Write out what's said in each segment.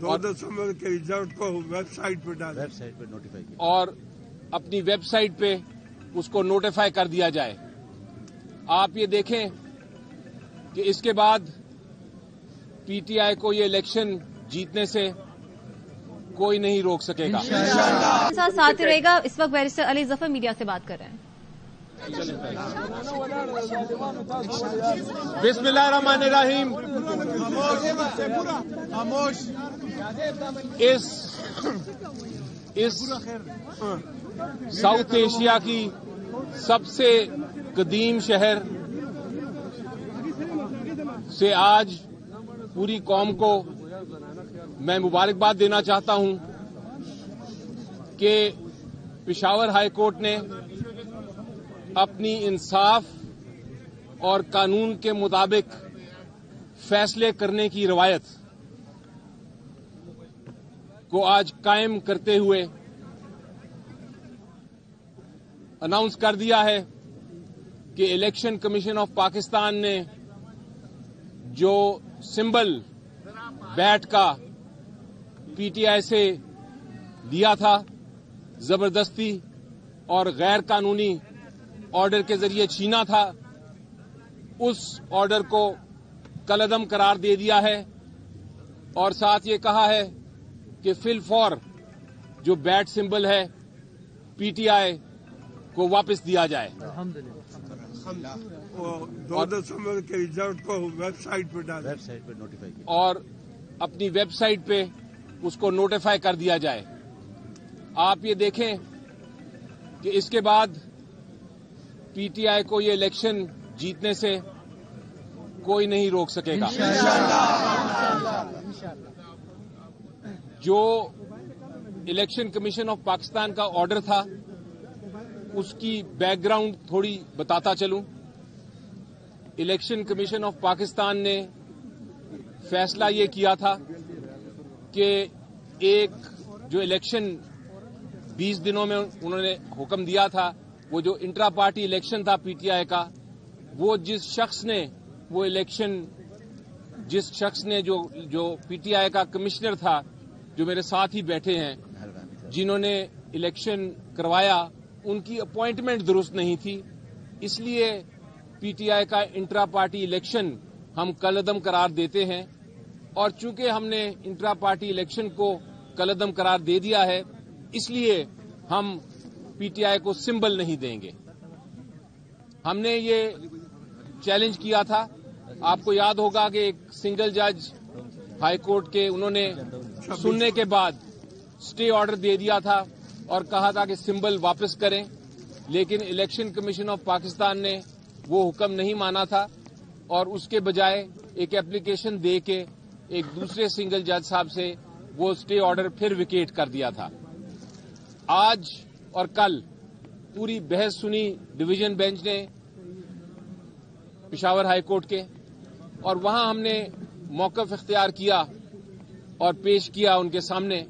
2 दिसंबर के रिजल्ट को वेबसाइट पर डालें, वेबसाइट पर नोटिफाई किया और अपनी वेबसाइट पे उसको नोटिफाई कर दिया जाए। आप ये देखें कि इसके बाद पीटीआई को ये इलेक्शन जीतने से कोई नहीं रोक सकेगा। साथ रहेगा। इस वक्त बैरिस्टर अली जफर मीडिया से बात कर रहे हैं। बिस्मिल्लाहिर्रहमानिर्रहीम। इस साउथ एशिया की सबसे कदीम शहर से आज पूरी कौम को मैं मुबारकबाद देना चाहता हूं कि पेशावर हाई कोर्ट ने अपनी इंसाफ और कानून के मुताबिक फैसले करने की रवायत को आज कायम करते हुए अनाउंस कर दिया है कि इलेक्शन कमीशन ऑफ पाकिस्तान ने जो सिंबल बैट का पीटीआई से लिया था, जबरदस्ती और गैर कानूनी ऑर्डर के जरिए छीना था, उस ऑर्डर को कलअदम करार दे दिया है और साथ ये कहा है कि फिल फॉर जो बैट सिंबल है पीटीआई को वापस दिया जाए। 2 दिसंबर के रिजल्ट को वेबसाइट पर डालें, वेबसाइट पर नोटिफाई किया और अपनी वेबसाइट पे उसको नोटिफाई कर दिया जाए। आप ये देखें कि इसके बाद पीटीआई को ये इलेक्शन जीतने से कोई नहीं रोक सकेगा। जो इलेक्शन कमीशन ऑफ पाकिस्तान का ऑर्डर था उसकी बैकग्राउंड थोड़ी बताता चलूं। इलेक्शन कमीशन ऑफ पाकिस्तान ने फैसला ये किया था कि एक जो इलेक्शन 20 दिनों में उन्होंने हुक्म दिया था, वो जो इंट्रा पार्टी इलेक्शन था पीटीआई का, वो जिस शख्स ने जो पीटीआई का कमिश्नर था, जो मेरे साथ ही बैठे हैं, जिन्होंने इलेक्शन करवाया, उनकी अपॉइंटमेंट दुरुस्त नहीं थी। इसलिए पीटीआई का इंट्रा पार्टी इलेक्शन हम कलअदम करार देते हैं और चूंकि हमने इंट्रा पार्टी इलेक्शन को कलअदम करार दे दिया है, इसलिए हम पीटीआई को सिंबल नहीं देंगे। हमने ये चैलेंज किया था। आपको याद होगा कि एक सिंगल जज हाई कोर्ट के उन्होंने सुनने के बाद स्टे ऑर्डर दे दिया था और कहा था कि सिंबल वापस करें, लेकिन इलेक्शन कमीशन ऑफ पाकिस्तान ने वो हुक्म नहीं माना था और उसके बजाय एक एप्लीकेशन दे के एक दूसरे सिंगल जज साहब से वो स्टे ऑर्डर फिर विकेट कर दिया था। आज और कल पूरी बहस सुनी डिवीजन बेंच ने पेशावर हाई कोर्ट के, और वहां हमने मौक़िफ़ इख्तियार किया और पेश किया उनके सामने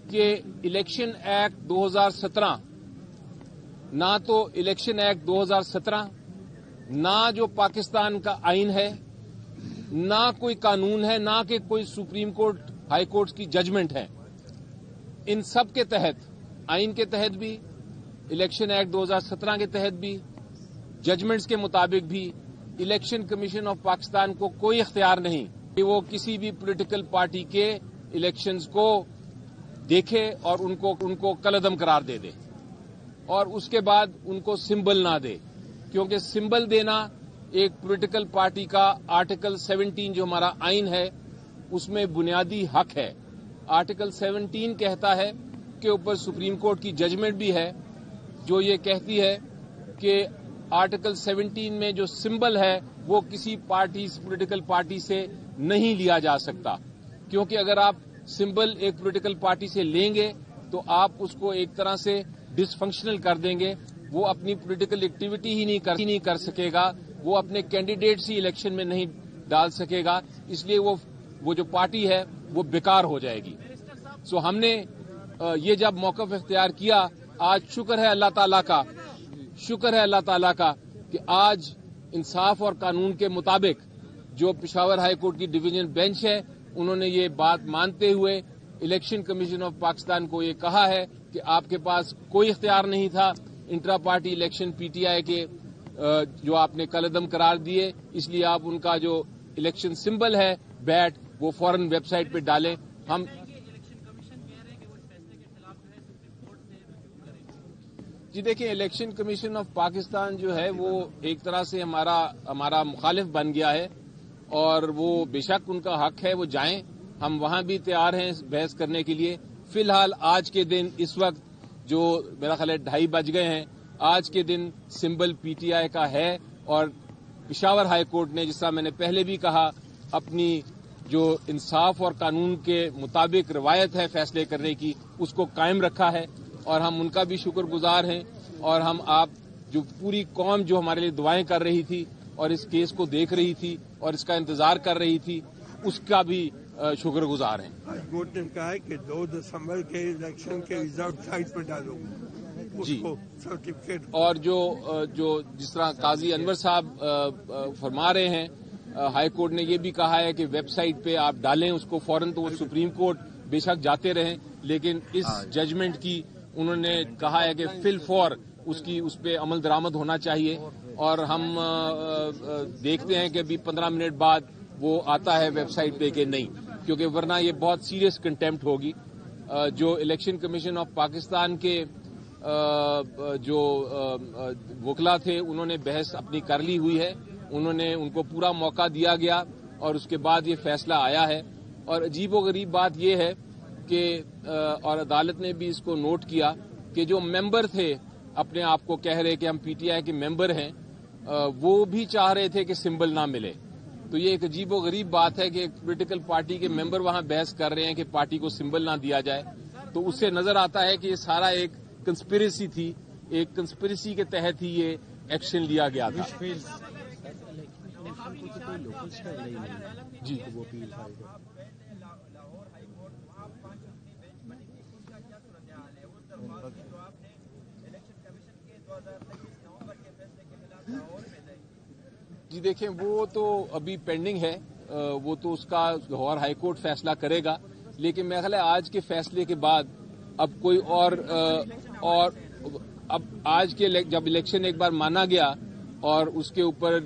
कि इलेक्शन एक्ट 2017, ना तो इलेक्शन एक्ट 2017, ना जो पाकिस्तान का आइन है, ना कोई कानून है, ना कि कोई सुप्रीम कोर्ट हाई कोर्ट की जजमेंट है, इन सब के तहत, आइन के तहत भी, इलेक्शन एक्ट 2017 के तहत भी, जजमेंट्स के मुताबिक भी, इलेक्शन कमीशन ऑफ पाकिस्तान को कोई इख्तियार नहीं कि वो किसी भी पॉलिटिकल पार्टी के इलेक्शंस को देखे और उनको कलअदम करार दे दे और उसके बाद उनको सिंबल ना दे, क्योंकि सिंबल देना एक पॉलिटिकल पार्टी का आर्टिकल 17 जो हमारा आइन है उसमें बुनियादी हक है। आर्टिकल 17 कहता है कि ऊपर सुप्रीम कोर्ट की जजमेंट भी है जो ये कहती है कि आर्टिकल 17 में जो सिंबल है वो किसी पॉलिटिकल पार्टी से नहीं लिया जा सकता, क्योंकि अगर आप सिंबल एक पॉलिटिकल पार्टी से लेंगे तो आप उसको एक तरह से डिसफंक्शनल कर देंगे, वो अपनी पॉलिटिकल एक्टिविटी ही नहीं कर सकेगा, वो अपने कैंडिडेट्स ही इलेक्शन में नहीं डाल सकेगा, इसलिए वो जो पार्टी है वो बेकार हो जाएगी। सो हमने ये जब मौक़िफ़ इख्तियार किया, आज शुक्र है अल्लाह ताला का कि आज इंसाफ और कानून के मुताबिक जो पेशावर हाई कोर्ट की डिवीजन बेंच है انہوں نے یہ بات مانتے ہوئے الیکشن کمیشن آف پاکستان کو یہ کہا ہے کہ آپ کے پاس کوئی اختیار نہیں تھا intra party election P T I کے جو آپ نے کالعدم قرار دیے، اس لیے آپ ان کا جو الیکشن سمبل ہے بیٹ وہ فوراً ویب سائٹ پہ ڈالیں. ہم جی دیکھیں، الیکشن کمیشن آف پاکستان جو ہے وہ ایک طرح سے ہمارا مخالف بن گیا ہے، اور وہ بے شک ان کا حق ہے، وہ جائیں، ہم وہاں بھی تیار ہیں بحث کرنے کے لیے. فی الحال آج کے دن اس وقت جو میرا خیال ہے 2:30 بج گئے ہیں، آج کے دن سمبل پی ٹی آئی کا ہے، اور پشاور ہائی کورٹ نے، جس طرح میں نے پہلے بھی کہا، اپنی جو انصاف اور قانون کے مطابق روایت ہے فیصلے کرنے کی، اس کو قائم رکھا ہے، اور ہم ان کا بھی شکر گزار ہیں. اور ہم آپ جو پوری قوم جو ہمارے لیے دعائیں کر رہی تھی اور اس کیس کو دیکھ رہی تھی اور اس کا انتظار کر رہی تھی، اس کا بھی شکر گزار ہیں. ہائی کورٹ نے کہا ہے کہ 2 دسمبر کے الیکشن کے ریزلٹ سائٹ پر ڈالو اس جی، کو سرٹیفکیٹ. اور جو جس طرح قاضی انور صاحب فرما رہے ہیں، ہائی کورٹ نے یہ بھی کہا ہے کہ ویب سائٹ پہ آپ ڈالیں اس کو فوراً. تو وہ سپریم کورٹ بے شک جاتے رہیں، لیکن اس ججمنٹ کی انہوں نے کہا ہے کہ فی الفور اس پہ عمل درآمد ہونا چاہیے. اور ہم دیکھتے ہیں کہ ابھی 15 منٹ بعد وہ آتا ہے ویب سائٹ پہ کہ نہیں، کیونکہ ورنہ یہ بہت سیریس کنٹیمپٹ ہوگی. جو الیکشن کمیشن آف پاکستان کے جو وکلا تھے، انہوں نے بحث اپنی کر لی ہوئی ہے، ان کو پورا موقع دیا گیا، اور اس کے بعد یہ فیصلہ آیا ہے. اور عجیب و غریب بات یہ ہے کہ اور عدالت نے بھی اس کو نوٹ کیا کہ جو ممبر تھے اپنے آپ کو کہہ رہے کہ ہم پی ٹی آئی کے ممبر ہیں، وہ بھی چاہ رہے تھے کہ سمبل نہ ملے. تو یہ ایک عجیب و غریب بات ہے کہ ایک پولیٹیکل پارٹی کے ممبر وہاں بحث کر رہے ہیں کہ پارٹی کو سمبل نہ دیا جائے. تو اس سے نظر آتا ہے کہ یہ سارا ایک کنسپریسی تھی، ایک کنسپریسی کے تحت ہی یہ ایکشن لیا گیا تھا. جی جی دیکھیں، وہ تو ابھی پینڈنگ ہے، وہ تو اس کا لاہور ہائی کورٹ فیصلہ کرے گا. لیکن میرا خیال ہے آج کے فیصلے کے بعد اب کوئی اور اب آج کے جب الیکشن ایک بار مانا گیا اور اس کے اوپر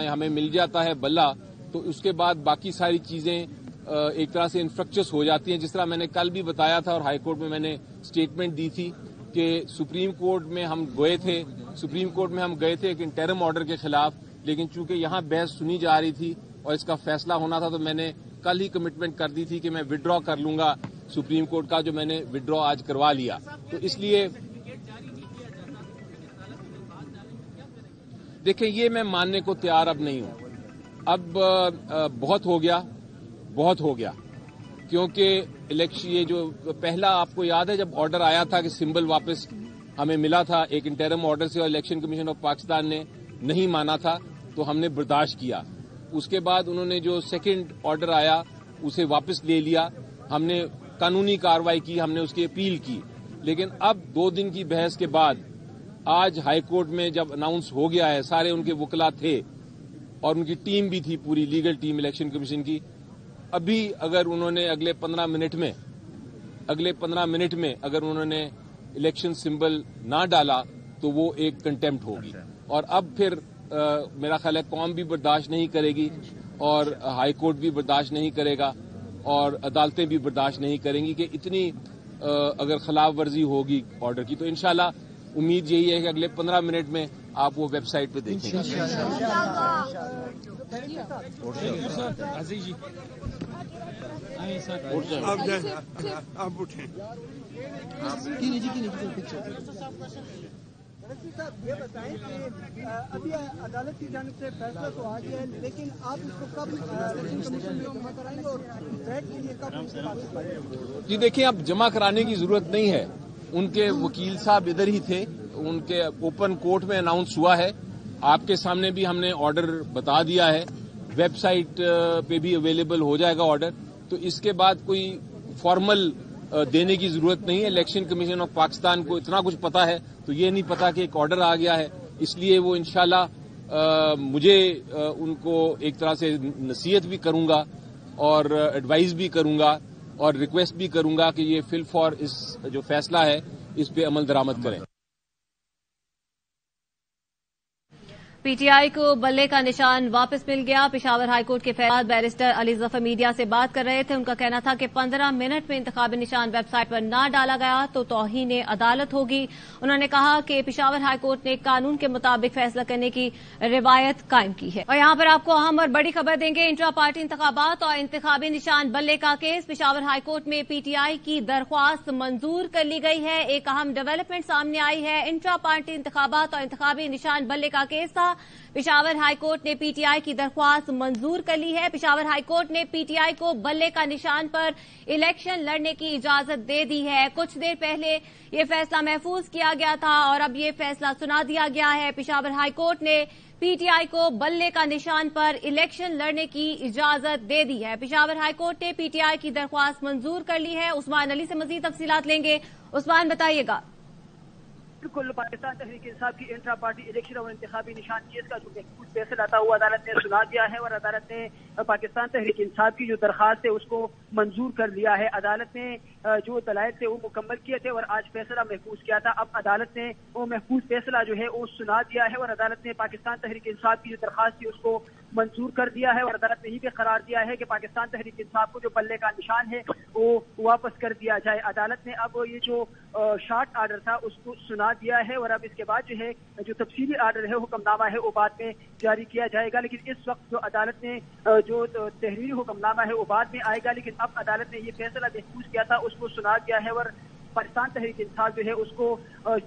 ہمیں مل جاتا ہے بلہ، تو اس کے بعد باقی ساری چیزیں ایک طرح سے انفرکچس ہو جاتی ہیں. جس طرح میں نے کل بھی بتایا تھا اور ہائی کورٹ میں نے اسٹیٹمنٹ دی تھی کہ سپریم کورٹ میں ہم گئے تھے ایک انٹرم آرڈر کے خلاف، لیکن چونکہ یہاں بحث سنی جا رہی تھی اور اس کا فیصلہ ہونا تھا، تو میں نے کل ہی کمٹمنٹ کر دی تھی کہ میں وڈرا کر لوں گا سپریم کورٹ کا، جو میں نے وڈرا آج کروا لیا. تو اس لیے دیکھیں، یہ میں ماننے کو تیار اب نہیں ہوں. اب بہت ہو گیا کیونکہ الیکشن یہ جو پہلا آپ کو یاد ہے جب آرڈر آیا تھا کہ سمبل واپس ہمیں ملا تھا ایک انٹرم آرڈر سے، اور الیکشن کمیشن آف پاکستان نے نہیں مانا تھا، تو ہم نے برداشت کیا. اس کے بعد انہوں نے جو سیکنڈ آرڈر آیا اسے واپس لے لیا، ہم نے قانونی کارروائی کی، ہم نے اس کی اپیل کی. لیکن اب 2 دن کی بحث کے بعد آج ہائی کورٹ میں جب اناؤنس ہو گیا ہے، سارے ان کے وکلا تھے اور ان کی ٹیم بھی تھی، پوری لیگل ٹیم الیکشن کمیشن کی. ابھی اگر انہوں نے اگلے 15 منٹ میں اگر انہوں نے الیکشن سمبل نہ ڈالا تو وہ ایک کنٹیمپٹ ہوگی. اور اب پھر میرا خیال ہے قوم بھی برداشت نہیں کرے گی، اور ہائی کورٹ بھی برداشت نہیں کرے گا، اور عدالتیں بھی برداشت نہیں کریں گی کہ اتنی اگر خلاف ورزی ہوگی آرڈر کی. تو انشاءاللہ امید یہی ہے کہ اگلے 15 منٹ میں آپ وہ ویب سائٹ پہ دیکھیں گے. آپ اٹھیں. یہ بتائیں کہ ابھی عدالت کی جانب سے فیصلہ تو آ گیا ہے، لیکن آپ اس کو کب الیکشن کمیشن میں جمع کرائیں گے اور بیٹ کے لیے کب؟ جی دیکھیں، اب جمع کرانے کی ضرورت نہیں ہے. ان کے وکیل صاحب ادھر ہی تھے، ان کے اوپن کورٹ میں اناؤنس ہوا ہے. آپ کے سامنے بھی ہم نے آرڈر بتا دیا ہے، ویب سائٹ پہ بھی اویلیبل ہو جائے گا آرڈر. تو اس کے بعد کوئی فارمل دینے کی ضرورت نہیں ہے. الیکشن کمیشن آف پاکستان کو اتنا کچھ پتا ہے، تو یہ نہیں پتا کہ ایک آرڈر آ گیا ہے. اس لیے وہ انشاءاللہ مجھے ان کو ایک طرح سے نصیحت بھی کروں گا اور ایڈوائز بھی کروں گا اور ریکویسٹ بھی کروں گا کہ یہ فل فور اس جو فیصلہ ہے اس پہ عمل درآمد کریں. پی ٹی آئی کو بلے کا نشان واپس مل گیا. پشاور ہائی کورٹ کے فیصلات بیرسٹر علی ظفر میڈیا سے بات کر رہے تھے. ان کا کہنا تھا کہ 15 منٹ میں انتخابی نشان ویب سائٹ پر نہ ڈالا گیا تو توہین عدالت ہوگی. انہوں نے کہا کہ پشاور ہائی کورٹ نے قانون کے مطابق فیصلہ کرنے کی روایت قائم کی ہے. اور یہاں پر آپ کو اہم اور بڑی خبر دیں گے. انٹرا پارٹی انتخابات اور انتخابی نشان بلے کا کیس. پشاور ہائی کورٹ میں پی ٹی آئی کی درخواست منظور کر لی گئی ہے. ایک اہم ڈیولپمنٹ سامنے آئی ہے. انٹرا پارٹی انتخابات اور انتخابی نشان بلے کا کیس تھا. پشاور ہائی کورٹ نے پی ٹی آئی کی درخواست منظور کر لی ہے. پشاور ہائی کورٹ نے پی ٹی آئی کو بلے کا نشان پر الیکشن لڑنے کی اجازت دے دی ہے. کچھ دیر پہلے یہ فیصلہ محفوظ کیا گیا تھا اور اب یہ فیصلہ سنا دیا گیا ہے. پشاور ہائی کورٹ نے پی ٹی آئی کو بلے کا نشان پر الیکشن لڑنے کی اجازت دے دی ہے. پشاور ہائی کورٹ نے پی ٹی آئی کی درخواست منظور کر لی ہے. عثمان علی سے مزید تفصیلات لیں گے. عثمان بتائیے گا. بالکل، پاکستان تحریک انصاف کی انٹرا پارٹی الیکشن اور انتخابی نشان کیس کا جو محفوظ فیصلہ آتا ہوا عدالت نے سنا دیا ہے اور عدالت نے پاکستان تحریک انصاف کی جو درخواست ہے اس کو منظور کر لیا ہے. عدالت نے جو دلائل تھے وہ مکمل کیے تھے اور آج فیصلہ محفوظ کیا تھا. اب عدالت نے وہ محفوظ فیصلہ جو ہے وہ سنا دیا ہے اور عدالت نے پاکستان تحریک انصاف کی جو درخواست تھی اس کو منظور کر دیا ہے اور عدالت نے یہ بھی قرار دیا ہے کہ پاکستان تحریک انصاف کو جو بلے کا نشان ہے وہ واپس کر دیا جائے. عدالت نے اب یہ جو شارٹ آرڈر تھا اس کو سنا دیا ہے اور اب اس کے بعد جو ہے جو تفصیلی آرڈر ہے حکم نامہ ہے وہ بعد میں جاری کیا جائے گا. لیکن اس وقت جو عدالت نے جو تحریری حکم نامہ ہے وہ بعد میں آئے گا. لیکن اب عدالت نے یہ فیصلہ محفوظ کیا تھا اس کو سنا دیا ہے اور پاکستان تحریک انصاف جو ہے اس کو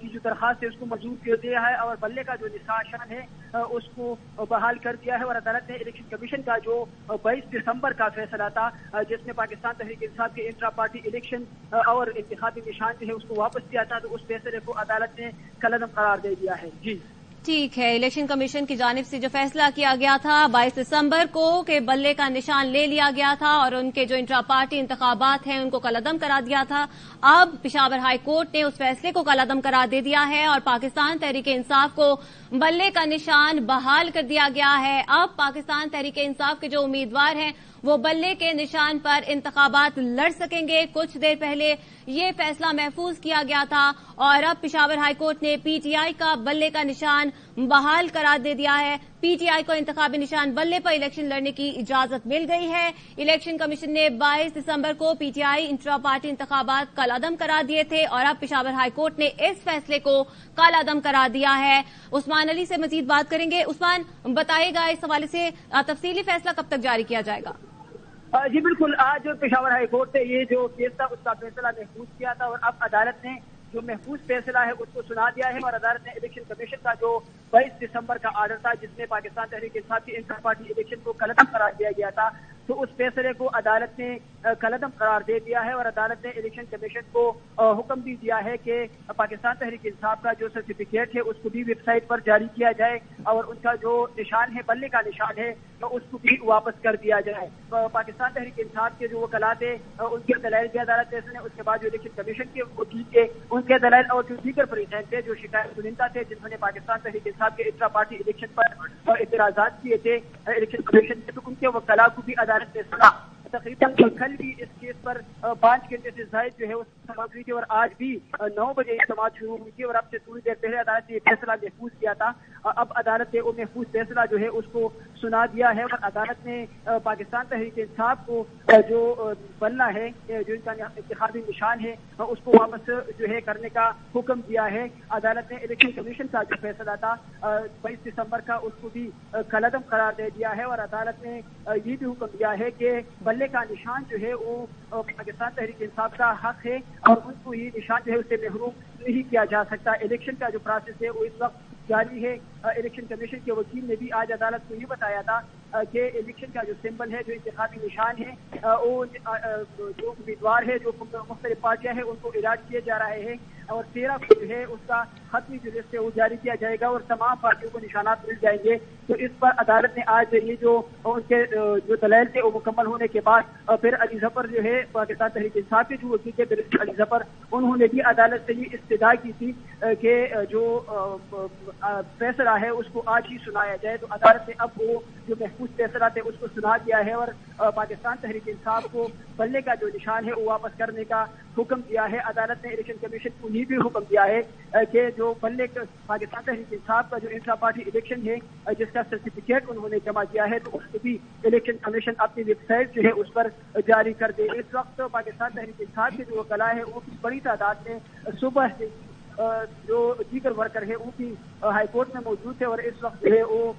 کی جو درخواست ہے اس کو منظور کر دیا ہے اور بلے کا جو نشان ہے اس کو بحال کر دیا ہے. اور عدالت نے الیکشن کمیشن کا جو 22 دسمبر کا فیصلہ تھا جس میں پاکستان تحریک انصاف کے انٹرا پارٹی الیکشن اور انتخابی نشان جو ہے اس کو واپس کیا تھا تو اس فیصلے کو عدالت نے کالعدم قرار دے دیا ہے. جی ٹھیک ہے. الیکشن کمیشن کی جانب سے جو فیصلہ کیا گیا تھا 22 دسمبر کو کہ بلے کا نشان لے لیا گیا تھا اور ان کے جو انٹرا پارٹی انتخابات ہیں ان کو کالعدم کرا دیا تھا. اب پشاور ہائی کورٹ نے اس فیصلے کو کالعدم قرار دے دیا ہے اور پاکستان تحریک انصاف کو بلے کا نشان بحال کر دیا گیا ہے. اب پاکستان تحریک انصاف کے جو امیدوار ہیں وہ بلے کے نشان پر انتخابات لڑ سکیں گے. کچھ دیر پہلے یہ فیصلہ محفوظ کیا گیا تھا اور اب پشاور ہائی کورٹ نے پی ٹی آئی کا بلے کا نشان بحال قرار دے دیا ہے. پی ٹی آئی کو انتخابی نشان بلے پر الیکشن لڑنے کی اجازت مل گئی ہے. الیکشن کمیشن نے 22 دسمبر کو P T I intra party انتخابات کالعدم قرار دیے تھے اور اب پشاور ہائی کورٹ نے اس فیصلے کو کالعدم قرار دیا ہے. عثمان علی سے مزید بات کریں گے. عثمان بتائے گا اس حوالے سے تفصیلی فیصلہ کب تک جاری کیا جائے گا؟ جی بالکل، آج پشاور ہائی کورٹ سے یہ جو کیس تھا اس کا فیصلہ محفوظ کیا تھا اور اب عدالت نے جو محفوظ فیصلہ ہے اس کو سنا دیا ہے اور عدالت نے الیکشن کمیشن کا جو 22 دسمبر کا آرڈر تھا جس میں پاکستان تحریک انصاف کی انٹر پارٹی الیکشن کو کالعدم قرار دیا گیا تھا تو اس فیصلے کو عدالت نے کالعدم قرار دے دیا ہے اور عدالت نے الیکشن کمیشن کو حکم بھی دیا ہے کہ پاکستان تحریک انصاف کا جو سرٹیفکیٹ ہے اس کو بھی ویب سائٹ پر جاری کیا جائے اور ان کا جو نشان ہے بلے کا نشان ہے تو اس کو بھی واپس کر دیا جائے. پاکستان تحریک انصاف کے جو وکلاء تھے ان کے دلائل بھی عدالت نے اس کے بعد جو الیکشن کمیشن کے وکیل کے ان کے دلائل اور جو دیگر فریقین تھے جو شکایت کنندہ تھے جنہوں نے پاکستان تحریک انصاف کے انٹرا پارٹی الیکشن پر اعتراضات کیے تھے الیکشن کمیشن کے تو ان کے وکلاء کو بھی عدالت نے سنا. تقریباً کل بھی اس کیس پر 5 گھنٹے سے زائد جو ہے وہ سماعت ہوئی تھی اور آج بھی 9 بجے یہ سماعت شروع ہوئی تھی اور اب سے تھوڑی دیر پہلے عدالت نے یہ فیصلہ محفوظ کیا تھا. اب عدالت نے وہ محفوظ فیصلہ جو ہے اس کو سنا دیا ہے اور عدالت نے پاکستان تحریک انصاف کو جو بلہ ہے جو ان کا انتخابی نشان ہے اس کو واپس جو ہے کرنے کا حکم دیا ہے. عدالت نے الیکشن کمیشن کا جو فیصلہ تھا 22 دسمبر کا اس کو بھی کالعدم قرار دے دیا ہے اور عدالت نے یہ بھی حکم دیا ہے کہ بلے کا نشان جو ہے وہ پاکستان تحریک انصاف کا حق ہے اور ان کو یہ نشان جو ہے اس سے محروم نہیں کیا جا سکتا. الیکشن کا جو پروسیس ہے وہ اس وقت جاری ہے. الیکشن کمیشن کے وکیل نے بھی آج عدالت کو یہ بتایا تھا کہ الیکشن کا جو سمبل ہے جو انتخابی نشان ہے وہ جو امیدوار ہے جو مختلف پارٹیاں ہیں ان کو اعلان کیے جا رہے ہیں. और 13 को जो है उसका खत्मी जो लिस्ट है वो जारी किया जाएगा और तमाम पार्टियों को निशानात मिल जाएंगे। तो इस पर अदालत ने आज ये जो उनके जो दलाइल थे वो मुकम्मल होने के बाद फिर अली जफर जो है पाकिस्तान तहरीक इंसाफ के जो वकील थे बैरिस्टर अली जफर, उन्होंने भी अदालत से ये इस्तदा की थी कि जो फैसला है उसको आज ही सुनाया जाए। तो अदालत ने अब वो जो महफूज फैसला थे उसको सुना दिया है और पाकिस्तान तहरीक इंसाफ को बल्ले का जो निशान है वो वापस करने का हुक्म दिया है। अदालत ने इलेक्शन कमीशन को ये भी हुक्म दिया है कि जो बल्ले पाकिस्तान तहरीक इंसाफ का जो इंट्रा पार्टी इलेक्शन है जिसका सर्टिफिकेट उन्होंने जमा किया है तो उसको भी इलेक्शन कमीशन अपनी वेबसाइट जो है उस पर जारी कर दे। इस वक्त पाकिस्तान तहरीक इंसाफ के जो वकला है वो बड़ी तादाद में सुबह से जो दीगर वर्कर है वो भी हाईकोर्ट में मौजूद थे और इस वक्त जो है वो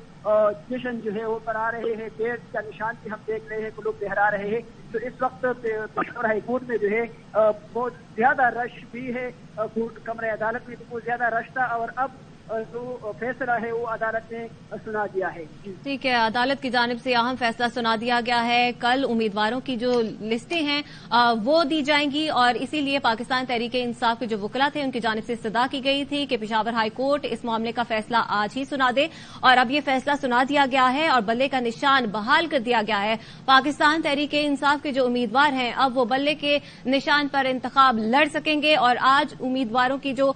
जश्न जो है वो करा रहे हैं। पेड़ का निशान भी हम देख रहे हैं, लोग लहरा रहे हैं। तो इस वक्त पेशावर हाईकोर्ट में जो है बहुत ज्यादा रश भी है। कमरे अदालत में बहुत ज्यादा रश था और अब जो फैसला है वो अदालत ने सुना दिया है। ठीक है, अदालत की जानिब से अहम फैसला सुना दिया गया है। कल उम्मीदवारों की जो लिस्टें हैं वो दी जाएंगी और इसीलिए पाकिस्तान तहरीक इंसाफ के जो वकला थे उनकी जानिब से इस्तदा की गई थी कि पेशावर हाई कोर्ट इस मामले का फैसला आज ही सुना दे और अब ये फैसला सुना दिया गया है और बल्ले का निशान बहाल कर दिया गया है। पाकिस्तान तहरीक इंसाफ के जो उम्मीदवार हैं अब वो बल्ले के निशान पर इंतखाब लड़ सकेंगे और आज उम्मीदवारों की जो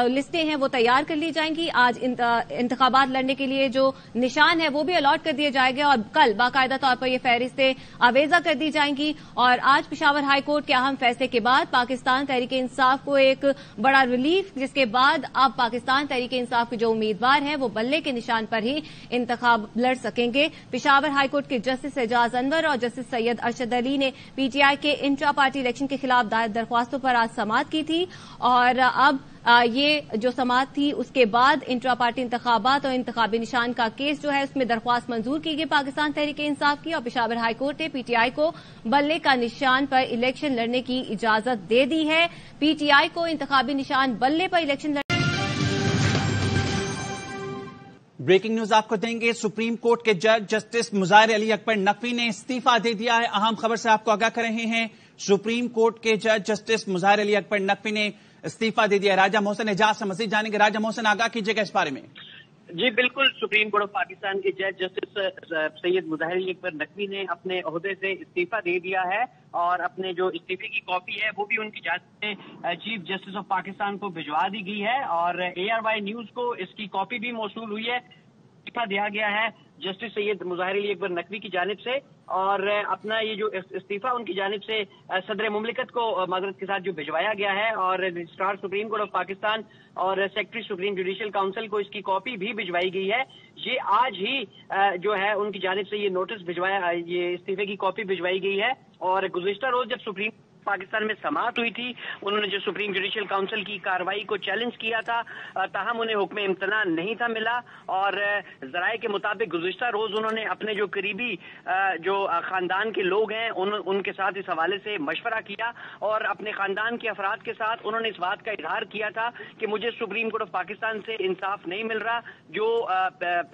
लिस्टें हैं वो तैयार कर ली जाएंगी। आज इंतखाबात लड़ने के लिए जो निशान है वो भी अलॉट कर दिए जाएंगे और कल बाकायदा तौर पर ये फहरिस्तें आवेजा कर दी जाएंगी। और आज पेशावर हाई कोर्ट के अहम फैसले के बाद पाकिस्तान तहरीक इंसाफ को एक बड़ा रिलीफ, जिसके बाद अब पाकिस्तान तहरीक इंसाफ के जो उम्मीदवार हैं वो बल्ले के निशान पर ही इंतखाब लड़ सकेंगे। पेशावर हाई कोर्ट के जस्टिस एजाज अनवर और जस्टिस सैयद अरशद अली ने पीटीआई के इंट्रा पार्टी इलेक्शन के खिलाफ दायर दरख्वास्तों पर आज समाअत की थी और अब ये जो समाअत थी उसके बाद इंट्रा पार्टी इंतखाबात और इंतखाबी निशान का केस जो है उसमें दरख्वास्त मंजूर की गई पाकिस्तान तहरीक इंसाफ की और पेशावर हाई कोर्ट ने पीटीआई को बल्ले का निशान पर इलेक्शन लड़ने की इजाजत दे दी है। पीटीआई को इंतखाबी निशान बल्ले पर इलेक्शन ब्रेकिंग न्यूज आपको देंगे। सुप्रीम कोर्ट के जज जस्टिस मुजाहिर अली अकबर नकवी ने इस्तीफा दे दिया है। अहम खबर से आपको आगाह कर रहे हैं। सुप्रीम कोर्ट के जज जस्टिस मुजाहिर अली अकबर नकवी ने इस्तीफा दे दिया। राजा मोहसिन एजाज से मजीद जानेंगे। राजा मोहसिन, आगाह कीजिएगा इस बारे में। जी बिल्कुल, सुप्रीम कोर्ट ऑफ पाकिस्तान के जज जस्टिस सैयद मुजाहिर अली अकबर नकवी ने अपने ओहदे से इस्तीफा दे दिया है और अपने जो इस्तीफे की कॉपी है वो भी उनकी जानिब से चीफ जस्टिस ऑफ पाकिस्तान को भिजवा दी गई है और ARY न्यूज को इसकी कॉपी भी मौसूल हुई है। इस्तीफा दिया गया है जस्टिस सैयद मुजाहिर अली अकबर नकवी की जानिब से और अपना ये जो इस्तीफा उनकी जानिब से सदर मुमलिकत को माजरत के साथ जो भिजवाया गया है और registrar supreme court of Pakistan और सेक्रेटरी सुप्रीम जुडिशियल काउंसिल को इसकी कॉपी भी भिजवाई गई है। ये आज ही जो है उनकी जानिब से ये नोटिस भिजवाया, ये इस्तीफे की कॉपी भिजवाई गई है और गुज़िश्ता रोज जब सुप्रीम पाकिस्तान में समाअत हुई थी उन्होंने जो सुप्रीम जुडिशियल काउंसिल की कार्रवाई को चैलेंज किया था, ताहम उन्हें हुक्म इम्तना नहीं था मिला और जराये के मुताबिक गुज़िश्ता रोज उन्होंने अपने जो करीबी जो खानदान के लोग हैं उनके साथ इस हवाले से मशवरा किया और अपने खानदान के अफराद के साथ उन्होंने इस बात का इजहार किया था कि मुझे सुप्रीम कोर्ट ऑफ पाकिस्तान से इंसाफ नहीं मिल रहा, जो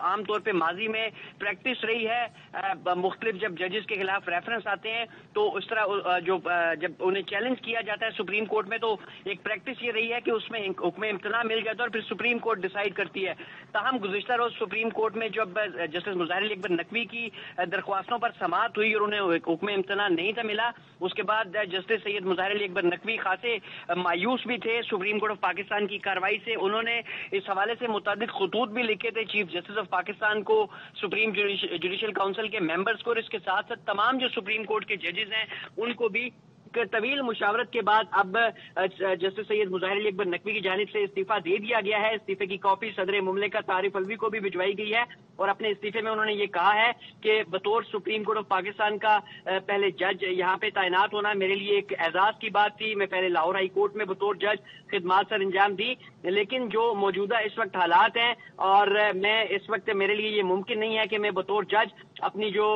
आमतौर पर माजी में प्रैक्टिस रही है। मुख्तलिफ जब जजेस के खिलाफ रेफरेंस आते हैं तो उस तरह जो जब उन्हें चैलेंज किया जाता है सुप्रीम कोर्ट में तो एक प्रैक्टिस ये रही है कि उसमें हुक्म इम्तना मिल जाता है और फिर सुप्रीम कोर्ट डिसाइड करती है। ताहम गुज़िश्ता रोज सुप्रीम कोर्ट में जब जस्टिस मुजाहिर अली अकबर नकवी की दरख्वास्तों पर समाअत हुई और उन्हें हुक्म इम्तना नहीं था मिला, उसके बाद जस्टिस सैयद मुजाहिर अली अकबर नकवी खासे मायूस भी थे सुप्रीम कोर्ट ऑफ पाकिस्तान की कार्रवाई से। उन्होंने इस हवाले से मुताबिक खतूत भी लिखे थे चीफ जस्टिस ऑफ पाकिस्तान को, सुप्रीम जुडिशियल काउंसिल के मेंबर्स को और इसके साथ साथ तमाम जो सुप्रीम कोर्ट के जजेस हैं उनको भी। तवील मुशावरत के बाद अब जस्टिस सैयद मुजाहिर अली अकबर नकवी की जानिब से इस्तीफा दे दिया गया है। इस्तीफे की कॉपी सदर मुमलिकत आरिफ अलवी को भी भिजवाई गई है और अपने इस्तीफे में उन्होंने ये कहा है कि बतौर सुप्रीम कोर्ट ऑफ पाकिस्तान का पहले जज यहाँ पे तैनात होना मेरे लिए एक एजाज की बात थी। मैं पहले लाहौर हाई कोर्ट में बतौर जज खिदमात सर अंजाम दी, लेकिन जो मौजूदा इस वक्त हालात हैं और मैं इस वक्त मेरे लिए ये मुमकिन नहीं है कि मैं बतौर जज अपनी जो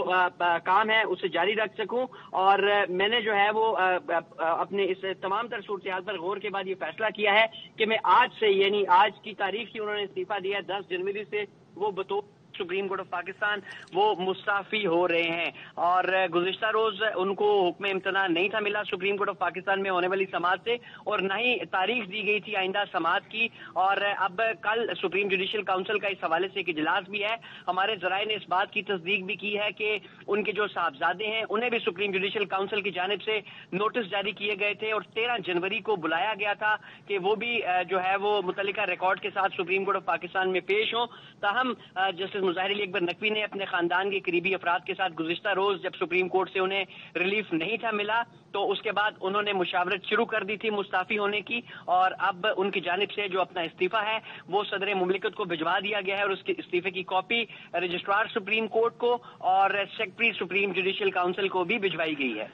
काम है उसे जारी रख सकूं और मैंने जो है वो अपने इस तमाम तर सूरत पर गौर के बाद ये फैसला किया है कि मैं आज से, यानी आज की तारीख से उन्होंने इस्तीफा दिया 10 जनवरी से वो बतौर सुप्रीम कोर्ट ऑफ पाकिस्तान वो मुस्ताफी हो रहे हैं। और गुज़िश्ता रोज उनको हुक्म इम्तना नहीं था मिला सुप्रीम कोर्ट ऑफ पाकिस्तान में होने वाली समाअत से, और न ही तारीख दी गई थी आइंदा समाअत की। और अब कल सुप्रीम जुडिशल काउंसिल का इस हवाले से एक इजलास भी है। हमारे जराए ने इस बात की तस्दीक भी की है कि उनके जो साहबजादे हैं उन्हें भी सुप्रीम जुडिशल काउंसिल की जानिब से नोटिस जारी किए गए थे और 13 जनवरी को बुलाया गया था कि वो भी जो है वो मुतल्लिका रिकॉर्ड के साथ सुप्रीम कोर्ट ऑफ पाकिस्तान में पेश हों। ताहम जस्टिस मुज़ाहिर अली अकबर नकवी ने अपने खानदान के करीबी अफराद के साथ गुज़िश्ता रोज जब सुप्रीम कोर्ट से उन्हें रिलीफ नहीं था मिला तो उसके बाद उन्होंने मुशावरत शुरू कर दी थी मुस्ताफी होने की, और अब उनकी जानिब से जो अपना इस्तीफा है वो सदर मुमलिकत को भिजवा दिया गया है और उसके इस्तीफे की कॉपी रजिस्ट्रार सुप्रीम कोर्ट को और सेक्रेटरी सुप्रीम जुडिशल काउंसिल को भी भिजवाई गई है।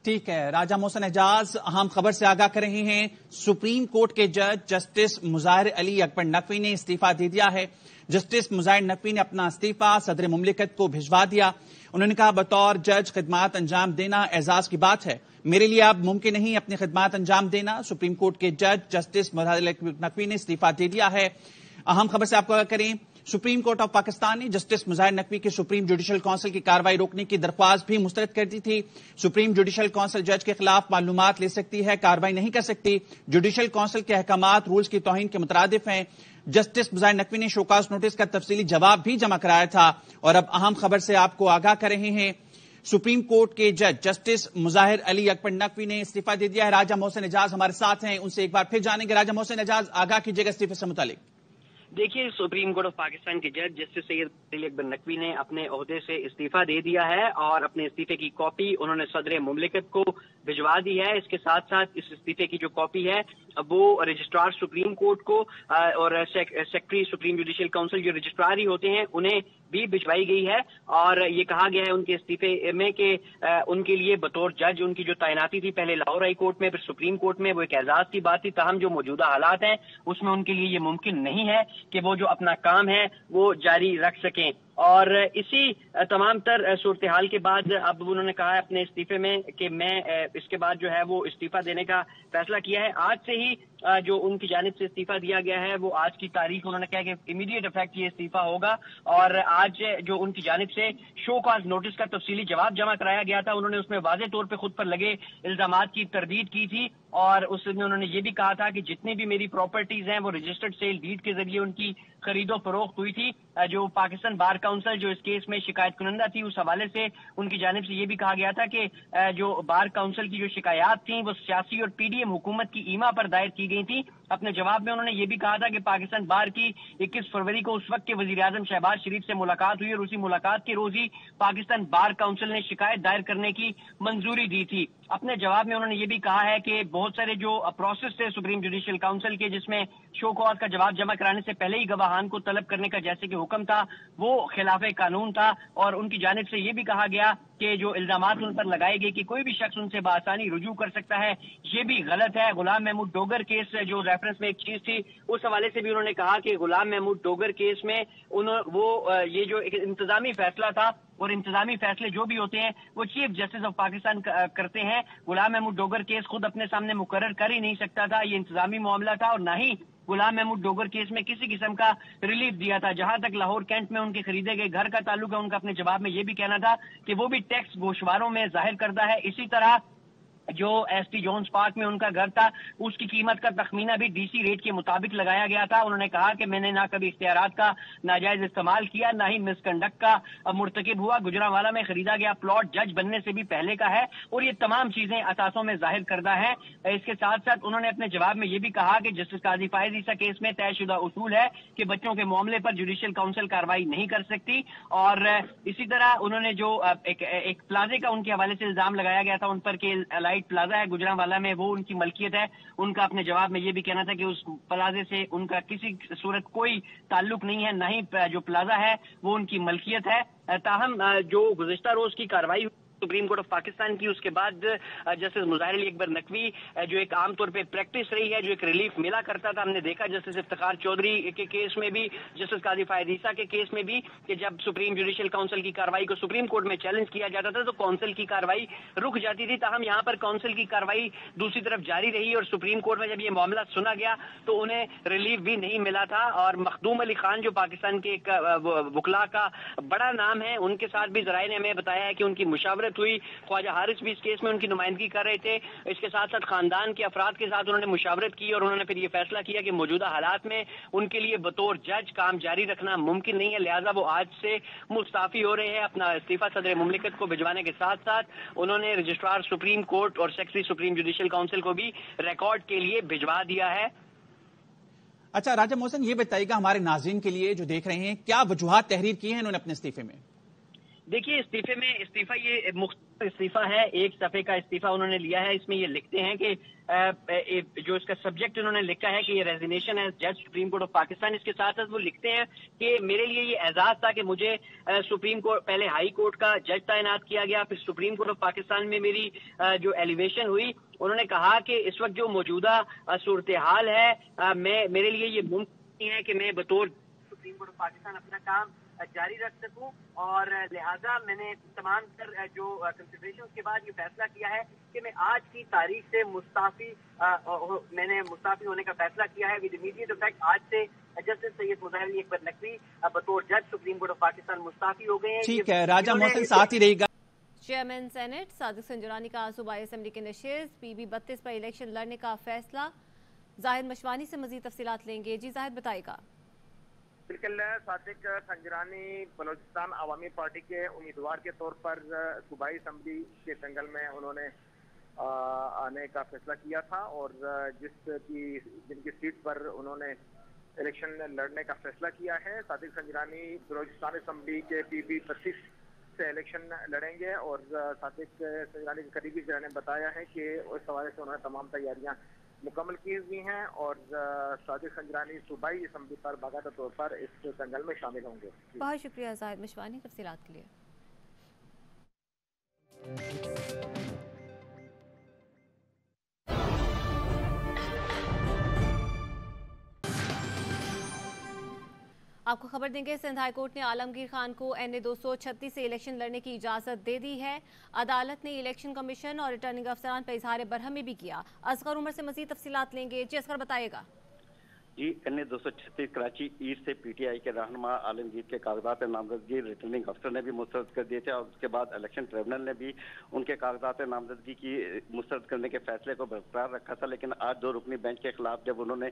ठीक है, राजा मोहसिन एजाज अहम खबर से आगाह कर रहे हैं। सुप्रीम कोर्ट के जज जस्टिस मुज़ाहिर अली अकबर नकवी ने इस्तीफा दे दिया है। जस्टिस मुज़ाहिर नकवी ने अपना इस्तीफा सदर मुमलिकत को भिजवा दिया। उन्होंने कहा, बतौर जज खिदमात अंजाम देना एजाज की बात है, मेरे लिए अब मुमकिन नहीं अपनी खिदमात अंजाम देना। सुप्रीम कोर्ट के जज जस्टिस मुज़ाहिर अली अकबर नकवी ने इस्तीफा दे दिया है। अहम खबर से आपको आगाह करें, सुप्रीम कोर्ट ऑफ पाकिस्तान ने जस्टिस मुज़ाहिर नकवी के सुप्रीम जुडिशल काउंसिल की कार्रवाई रोकने की दरख्वास्त भी मुस्तरद कर दी थी। सुप्रीम जुडिशल काउंसिल जज के खिलाफ मालूमात ले सकती है, कार्रवाई नहीं कर सकती। जुडिशल काउंसिल के अहकामात रूल्स की तौहीन के मुतरादिफ हैं। जस्टिस मुज़ाहिर नकवी ने शोकाज नोटिस का तफसीली जवाब भी जमा कराया था। और अब अहम खबर से आपको आगाह कर रहे हैं, सुप्रीम कोर्ट के जज जस्टिस मुज़ाहिर अली अकबर नकवी ने इस्तीफा दे दिया है। राजा मोहसिन एजाज हमारे साथ हैं, उनसे एक बार फिर जानेंगे। राजा मोहसिन एजाज, आगाह कीजिएगा इस्तीफे से मुतालिक। देखिए, सुप्रीम कोर्ट ऑफ पाकिस्तान के जज जस्टिस सैयद अली अकबर नकवी ने अपने ओहदे से इस्तीफा दे दिया है और अपने इस्तीफे की कॉपी उन्होंने सदर मुमलिकत को भिजवा दी है। इसके साथ साथ इस इस्तीफे की जो कॉपी है वो रजिस्ट्रार सुप्रीम कोर्ट को और सेक्रेटरी सुप्रीम जुडिशल काउंसिल जो रजिस्ट्रार ही होते हैं उन्हें भी भिजवाई गई है। और ये कहा गया है उनके इस्तीफे में कि उनके लिए बतौर जज उनकी जो तैनाती थी पहले लाहौर हाई कोर्ट में फिर सुप्रीम कोर्ट में, वो एक एजाज की बात थी। ताहम जो मौजूदा हालात हैं उसमें उनके लिए ये मुमकिन नहीं है कि वो जो अपना काम है वो जारी रख सकें। और इसी तमाम तर सूरत हाल के बाद अब उन्होंने कहा है अपने इस्तीफे में कि मैं इसके बाद जो है वो इस्तीफा देने का फैसला किया है। आज से ही जो उनकी जानिब से इस्तीफा दिया गया है वो आज की तारीख उन्होंने कहा कि इमीडिएट इफेक्ट ये इस्तीफा होगा। और आज जो उनकी जानिब से शो कॉज नोटिस का तफसीली जवाब जमा कराया गया था, उन्होंने उसमें वाज़ेह तौर पर खुद पर लगे इल्जामात की तरदीद की थी। और उसमें उन्होंने ये भी कहा था कि जितनी भी मेरी प्रॉपर्टीज हैं वो रजिस्टर्ड सेल डीड के जरिए उनकी खरीदो फरोख्त हुई थी। जो पाकिस्तान बार काउंसिल जो इस केस में शिकायत कुनंदा थी उस हवाले से उनकी जानिब से ये भी कहा गया था कि जो बार काउंसिल की जो शिकायत थी वो सियासी और पीडीएम हुकूमत की ईमा पर दायर की गई थी। अपने जवाब में उन्होंने ये भी कहा था कि पाकिस्तान बार की 21 फरवरी को उस वक्त के वजीर आजम शहबाज शरीफ से मुलाकात हुई और उसी मुलाकात के रोज ही पाकिस्तान बार काउंसिल ने शिकायत दायर करने की मंजूरी दी थी। अपने जवाब में उन्होंने ये भी कहा है कि बहुत सारे जो प्रोसेस थे सुप्रीम जुडिशल काउंसिल के जिसमें शो कॉज का जवाब जमा कराने से पहले ही गवाहान को तलब करने का जैसे कि हुक्म था वो खिलाफे कानून था। और उनकी जानिब से ये भी कहा गया कि जो इल्जामात उन पर लगाए गए कि कोई भी शख्स उनसे बासानी रुजू कर सकता है, ये भी गलत है। गुलाम महमूद डोगर केस जो रेफरेंस में एक चीज थी उस हवाले से भी उन्होंने कहा कि गुलाम महमूद डोगर केस में ये जो एक इंतजामी फैसला था और इंतजामी फैसले जो भी होते हैं वो चीफ जस्टिस ऑफ पाकिस्तान करते हैं। गुलाम महमूद डोगर केस खुद अपने सामने मुकर्रर कर ही नहीं सकता था, ये इंतजामी मामला था। और ना ही गुलाम महमूद डोगर केस में किसी किस्म का रिलीफ दिया था। जहां तक लाहौर कैंट में उनके खरीदे गए घर का ताल्लुक है, उनका अपने जवाब में ये भी कहना था कि वो भी टैक्स गोशवारों में जाहिर करता है। इसी तरह जो एसटी जोन्स पार्क में उनका घर था उसकी कीमत का तखमीना भी डीसी रेट के मुताबिक लगाया गया था। उन्होंने कहा कि मैंने ना कभी इख्तियारात का नाजायज इस्तेमाल किया, ना ही मिसकंडक्ट का मुर्तकिब हुआ। गुजरांवाला में खरीदा गया प्लॉट जज बनने से भी पहले का है और ये तमाम चीजें असासों में जाहिर करदा है। इसके साथ साथ उन्होंने अपने जवाब में ये भी कहा कि जस्टिस काजी फायज ईसा केस में तयशुदा उसूल है कि बच्चों के मामले पर जुडिशल काउंसिल कार्रवाई नहीं कर सकती। और इसी तरह उन्होंने जो एक प्लाजे का उनके हवाले से इल्जाम लगाया गया था उन पर कि लाइट प्लाजा है गुजरांवाला में वो उनकी मलकियत है, उनका अपने जवाब में ये भी कहना था कि उस प्लाजे से उनका किसी सूरत कोई ताल्लुक नहीं है, ना ही जो प्लाजा है वो उनकी मलकियत है। ताहम जो गुज़िश्ता रोज की कार्रवाई सुप्रीम कोर्ट ऑफ पाकिस्तान की। उसके बाद जस्टिस मुज़ाहिर अली अकबर नकवी जो एक आमतौर पे प्रैक्टिस रही है, जो एक रिलीफ मिला करता था, हमने देखा जस्टिस इफ्तिखार चौधरी के केस में भी, जस्टिस काजी फायद ईसा के केस में भी, कि जब सुप्रीम जुडिशियल काउंसिल की कार्रवाई को सुप्रीम कोर्ट में चैलेंज किया जाता था तो काउंसिल की कार्रवाई रुक जाती थी। ताहम यहाँ पर काउंसिल की कार्रवाई दूसरी तरफ जारी रही और सुप्रीम कोर्ट में जब ये मामला सुना गया तो उन्हें रिलीफ भी नहीं मिला था। और मखदूम अली खान जो पाकिस्तान के एक वकला का बड़ा नाम है, उनके साथ भी जराए ने हमें बताया है कि उनकी मुशावरत हुई। ख्वाजा हारिस भी इस केस में उनकी नुमाइंदगी कर रहे थे। इसके साथ साथ खानदान के अफराद के साथ उन्होंने मुशावरत की और उन्होंने फिर ये फैसला किया कि मौजूदा हालात में उनके लिए बतौर जज काम जारी रखना मुमकिन नहीं है, लिहाजा वो आज से मुस्ताफी हो रहे हैं। अपना इस्तीफा सदर मुमलिकत को भिजवाने के साथ साथ उन्होंने रजिस्ट्रार सुप्रीम कोर्ट और सेक्रेटरी सुप्रीम जुडिशियल काउंसिल को भी रिकॉर्ड के लिए भिजवा दिया है। अच्छा राजा मोहसिन, ये बताइएगा हमारे नाज़रीन के लिए जो देख रहे हैं, क्या वजूहात तहरीर की हैं इन्होंने अपने इस्तीफे में? देखिए, इस्तीफा ये मुख्तसर इस्तीफा है, एक सफ़े का इस्तीफा उन्होंने लिया है। इसमें ये लिखते हैं कि जो इसका सब्जेक्ट उन्होंने लिखा है कि ये रेजिग्नेशन है जज सुप्रीम कोर्ट ऑफ पाकिस्तान। इसके साथ साथ वो लिखते हैं कि मेरे लिए ये एजाज था कि मुझे सुप्रीम कोर्ट, पहले हाई कोर्ट का जज तैनात किया गया, फिर सुप्रीम कोर्ट ऑफ पाकिस्तान में मेरी जो एलिवेशन हुई। उन्होंने कहा कि इस वक्त जो मौजूदा सूरत हाल है, मेरे लिए ये मुमकिन नहीं है कि मैं बतौर सुप्रीम कोर्ट ऑफ पाकिस्तान अपना काम जारी रख सकूं और लिहाजा मैंने तमाम तर जो कंसिडरेशन के बाद ये फैसला किया है कि मैं आज की तारीख से मैंने मुस्ताफी होने का फैसला किया है विद इमीडिएट इफेक्ट। आज से जस्टिस सैयद मुज़ाहिर अली अकबर नकवी बतौर जज supreme court of Pakistan Mustafi हो गए हैं। ठीक है, राजा मोहसिन साथ ही रहेगा। चेयरमैन सेनेट सादिक संजरानी का सूबाई असेंबली की नशिस्त, PB 32 पर इलेक्शन लड़ने का फैसला। जाहिद मशवानी से मजीद तफसीलात लेंगे। जी जाहिद बताएगा। बिल्कुल, सादिक संजरानी बलोचिस्तान अवामी पार्टी के उम्मीदवार के तौर पर सूबाई असेंबली के दंगल में उन्होंने आने का फैसला किया था और जिनकी सीट पर उन्होंने इलेक्शन लड़ने का फैसला किया है। सादिक संजरानी बलोचिस्तान असेंबली के PB 32 से इलेक्शन लड़ेंगे और सादिक संजरानी के करीबी जराने ने बताया है कि उस हवाले से उन्होंने तमाम तैयारियां मुकम्मल की हुई हैं और सादिक संजरानी सूबाई असेंबली पर बाकायदा तौर पर इस दंगल में शामिल होंगे। बहुत शुक्रिया जाहिद मशवानी तफसीलात के लिए। आपको खबर देंगे, सिंध हाई कोर्ट ने आलमगीर खान को NA 236 से इलेक्शन लड़ने की इजाजत दे दी है। अदालत ने इलेक्शन कमीशन और रिटर्निंग अफसरान पर इजहार बरहमी भी किया। असगर उमर से मजीद तफसीलात लेंगे। जी असगर बताएगा। जी, NA 236 कराची ईस्ट से PTI के रहनुमा आलमगीर के कागजात नामजदगी रिटर्निंग अफसर ने भी मुस्तरद कर दिए थे और उसके बाद इलेक्शन ट्रिब्यूनल ने भी उनके कागजात नामजदगी की मुस्तरद करने के फैसले को बरकरार रखा था। लेकिन आज 2 रुकनी बेंच के खिलाफ जब उन्होंने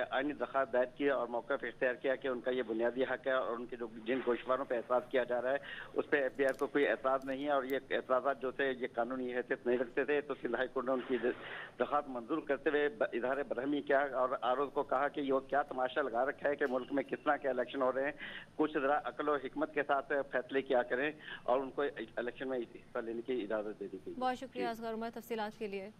आईनी दरख्वास्त दायर की और मौक़िफ़ इख्तियार किया कि उनका ये बुनियादी हक है और उनके जिन गोशवारों पर एतराज़ किया जा रहा है उस पर FBR को कोई एतराज़ नहीं है और ये एतराज़ात जो थे ये कानूनी हैसियत नहीं रखते थे, तो सिंध हाई कोर्ट ने उनकी दरख्वास्त मंजूर करते हुए इजहार बरहमी किया और आरोप को कहा कि ये क्या तमाशा लगा रखा है कि मुल्क में किस तरह के इलेक्शन हो रहे हैं, कुछ जरा अक्ल और हिकमत के साथ फैसले किया करें और उनको इलेक्शन में हिस्सा लेने की इजाजत दे दी गई। बहुत शुक्रिया असगर उमर तफसीलात के लिए।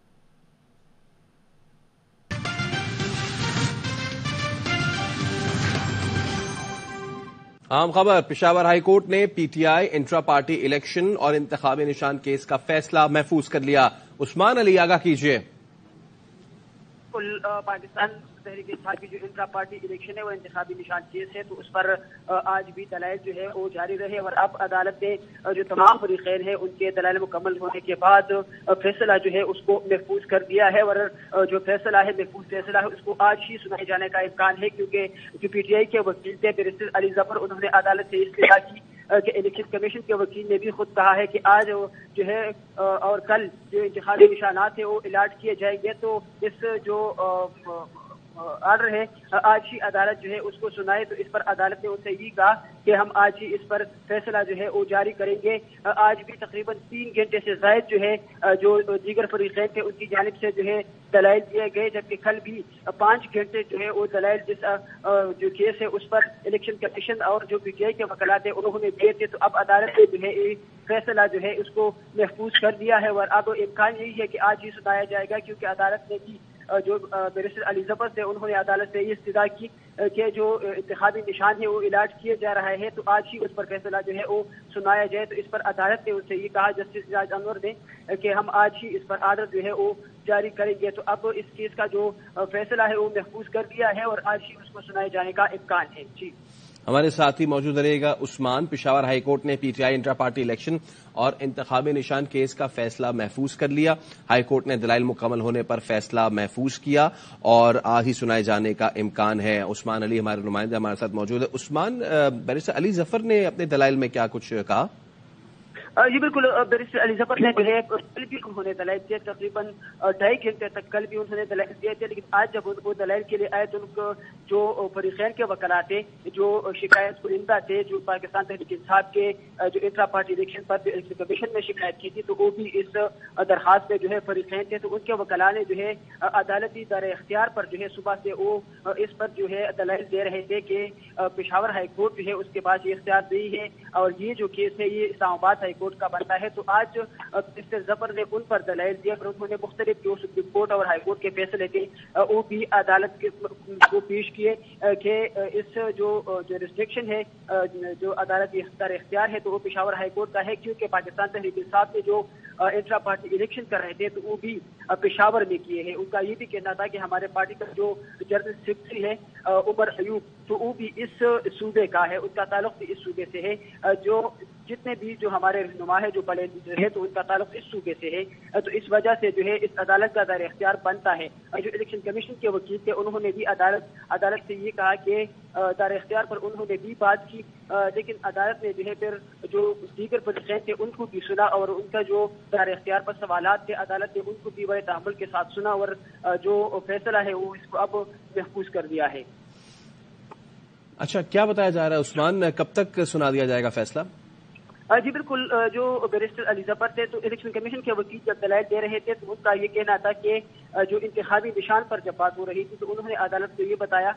आम खबर, पेशावर हाई कोर्ट ने PTI इंट्रा पार्टी इलेक्शन और इंतखाबी निशान केस का फैसला महफूज कर लिया। उस्मान अली आगाह कीजिए। पाकिस्तान तहरीक इंसाफ की जो इंट्रा पार्टी इलेक्शन है वो इंतखाबी निशान केस है, तो उस पर आज भी दलाइल जो है वो जारी रहे और अब अदालत ने जो तमाम फरीक़ैन है उनके दलाइल मुकम्मल होने के बाद फैसला जो है उसको महफूज कर दिया है और जो फैसला है महफूज फैसला है उसको आज ही सुनाए जाने का इम्कान है, क्योंकि जो PTI के वकील थे बैरिस्टर अली जफर, उन्होंने अदालत से इस्तदा की कि इलेक्शन कमीशन के वकील ने भी खुद कहा है कि आज जो है और कल जो इंतखाबी निशानात है वो अलाट किए जाएंगे, तो इस जो ऑर्डर है आज ही अदालत जो है उसको सुनाए। तो इस पर अदालत ने उनसे ये कहा कि हम आज ही इस पर फैसला जो है वो जारी करेंगे। आज भी तकरीबन 3 घंटे से ज़ायद जो है जो दीगर फरीक़ैन थे उनकी जानिब से जो है दलाइल दिए गए, जबकि कल भी 5 घंटे जो है वो दलाइल जिस जो केस है उस पर इलेक्शन कमीशन और जो PTI के वकलात है उन्होंने दिए थे। तो अब अदालत ने जो है ये फैसला जो है उसको महफूज कर दिया है और अब इम्कान यही है कि आज ही सुनाया जाएगा, क्योंकि अदालत ने भी جو بیرسٹر علی ظفر تھے انہوں نے عدالت سے یہ استدعا کی کہ جو انتخابی نشان ہے وہ الاٹ کیے جا رہا ہے تو آج ہی اس پر فیصلہ جو ہے وہ سنایا جائے. تو اس پر عدالت نے ان سے یہ کہا جسٹس اعجاز انور نے کہ ہم آج ہی اس پر آرڈر جو ہے وہ جاری کریں گے. تو اب اس کیس کا جو فیصلہ ہے وہ محفوظ کر دیا ہے اور آج ہی اس کو سنائے جانے کا امکان ہے. جی ہمارے ساتھ ہی موجود رہے گا عثمان. پشاور ہائی کورٹ نے P T I intra party election اور انتخابی نشان کیس کا فیصلہ محفوظ کر لیا. ہائی کورٹ نے دلائل مکمل ہونے پر فیصلہ محفوظ کیا اور آج ہی سنائے جانے کا امکان ہے. عثمان علی ہمارے نمائندے ہمارے ساتھ موجود ہے. عثمان، بیرسٹر علی ظفر نے اپنے دلائل میں کیا کچھ کہا؟ جی بالکل، بیرسٹر علی ظفر نے جو ہے کل بھی انہوں نے دلائل دیے، تقریباً 2.5 گھنٹے تک کل بھی انہوں نے دلائل دیے تھے. لیکن آج جب وہ دلائل کے لیے آئے تو ان کو جو فریقین کے وکلاء تھے، جو شکایت کنندہ تھے، جو پاکستان تحریک انصاف کے جو انٹرا پارٹی الیکشن پر الیکشن کمیشن میں شکایت کی تھی، تو وہ بھی اس درخواست میں جو ہے فریقین تھے. تو ان کے وکلاء نے جو ہے عدالتی دار اختیار پر جو ہے صبح سے وہ اس پر جو ہے دلائل دے رہے تھے کہ پشاور ہائی کورٹ جو ہے اس کے پاس یہ اختیار نہیں ہے اور یہ جو کیس ہے یہ اسلام آباد ہائی کورٹ کا بنتا ہے. تو آج مسٹر ظفر نے ان پر دلائل دیا اور انہوں نے مختلف جو سپریم کورٹ اور ہائی کورٹ کے فیصلے تھے وہ بھی عدالت کو پیش کیے کہ اس جو ریسٹرکشن ہے، جو عدالتی اختیار ہے، تو وہ پشاور ہائی کورٹ کا ہے کیونکہ پاکستان تحریک انصاف نے جو انٹرا پارٹی الیکشن کر رہے تھے تو وہ بھی پشاور میں کیے ہیں. ان کا یہ بھی کہنا تھا کہ ہمارے پارٹی کا جو جنرل سیکرٹری ہے عمر ایوب، تو وہ بھی اس صوبے کا ہے، ان کا تعلق بھی اس صوبے سے ہے. جو جتنے بھی جو ہمارے رہنما ہے جو بڑے ہے تو ان کا تعلق اس صوبے سے ہے. تو اس وجہ سے جو ہے اس عدالت کا دائرہ اختیار بنتا ہے. جو الیکشن کمیشن کے وکیل تھے انہوں نے بھی عدالت سے یہ کہا کہ دائرہ اختیار پر انہوں نے بھی بات کی، لیکن عدالت نے جو ہے پھر جو دیگر فریقین تھے ان کو بھی سنا اور ان کا جو دائرہ اختیار پر سوالات تھے عدالت نے ان کو بھی بڑے تحمل کے ساتھ سنا اور جو فیصلہ ہے وہ اس کو اب محفوظ کر دیا ہے. اچھا، کیا بتایا جا رہا ہے عثمان، کب تک سنا دیا جائے گا فیصلہ؟ جی بالکل، جو بیرسٹر علی ظفر تھے تو الیکشن کمیشن کے وکیل جب دلائل دے رہے تھے تو ان کا یہ کہنا تھا کہ جو انتخابی نشان پر جب بات ہو رہی تھی تو انہوں نے عدالت کو یہ بتایا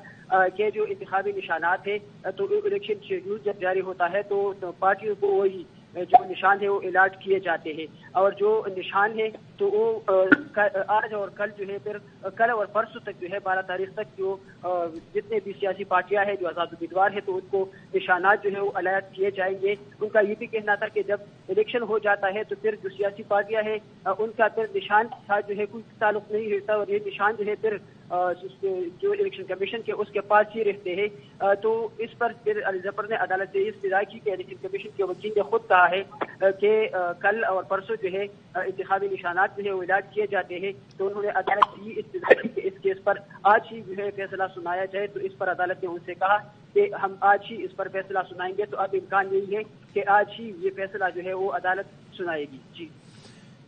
کہ جو انتخابی نشانات ہیں تو الیکشن شیڈول جب جاری ہوتا ہے تو پارٹیوں کو وہی جو نشان ہے وہ الاٹ کیے جاتے ہیں اور جو نشان ہے تو وہ آج اور کل جو ہے پھر کل اور پرسوں تک جو ہے 12 تاریخ تک جو جتنے بھی سیاسی پارٹیاں ہیں جو آزاد امیدوار ہیں تو ان کو نشانات جو ہے وہ الاٹ کیے جائیں گے. ان کا یہ بھی کہنا تھا کہ جب الیکشن ہو جاتا ہے تو پھر جو سیاسی پارٹیاں ہیں ان کا پھر نشان جو ہے کوئی تعلق نہیں رہتا اور یہ نشان جو ہے پھر جو الیکشن کمیشن کے اس کے پاس ہی رہتے ہیں. تو اس پر پھر علی ظفر نے عدالت سے استدعا کی کہ الیکشن کمیشن کے وکیل نے خود کہا ہے کہ کل اور پرسوں جو ہے انتخابی نشانات جو ہے وہ الاٹ کیے جاتے ہیں. تو انہوں نے عدالت کی استدعا کی کہ اس کیس پر آج ہی جو ہے فیصلہ سنایا جائے. تو اس پر عدالت نے ان سے کہا کہ ہم آج ہی اس پر فیصلہ سنائیں گے. تو اب امکان یہی ہے کہ آج ہی یہ فیصلہ جو ہے وہ عدالت سنائے گی. جی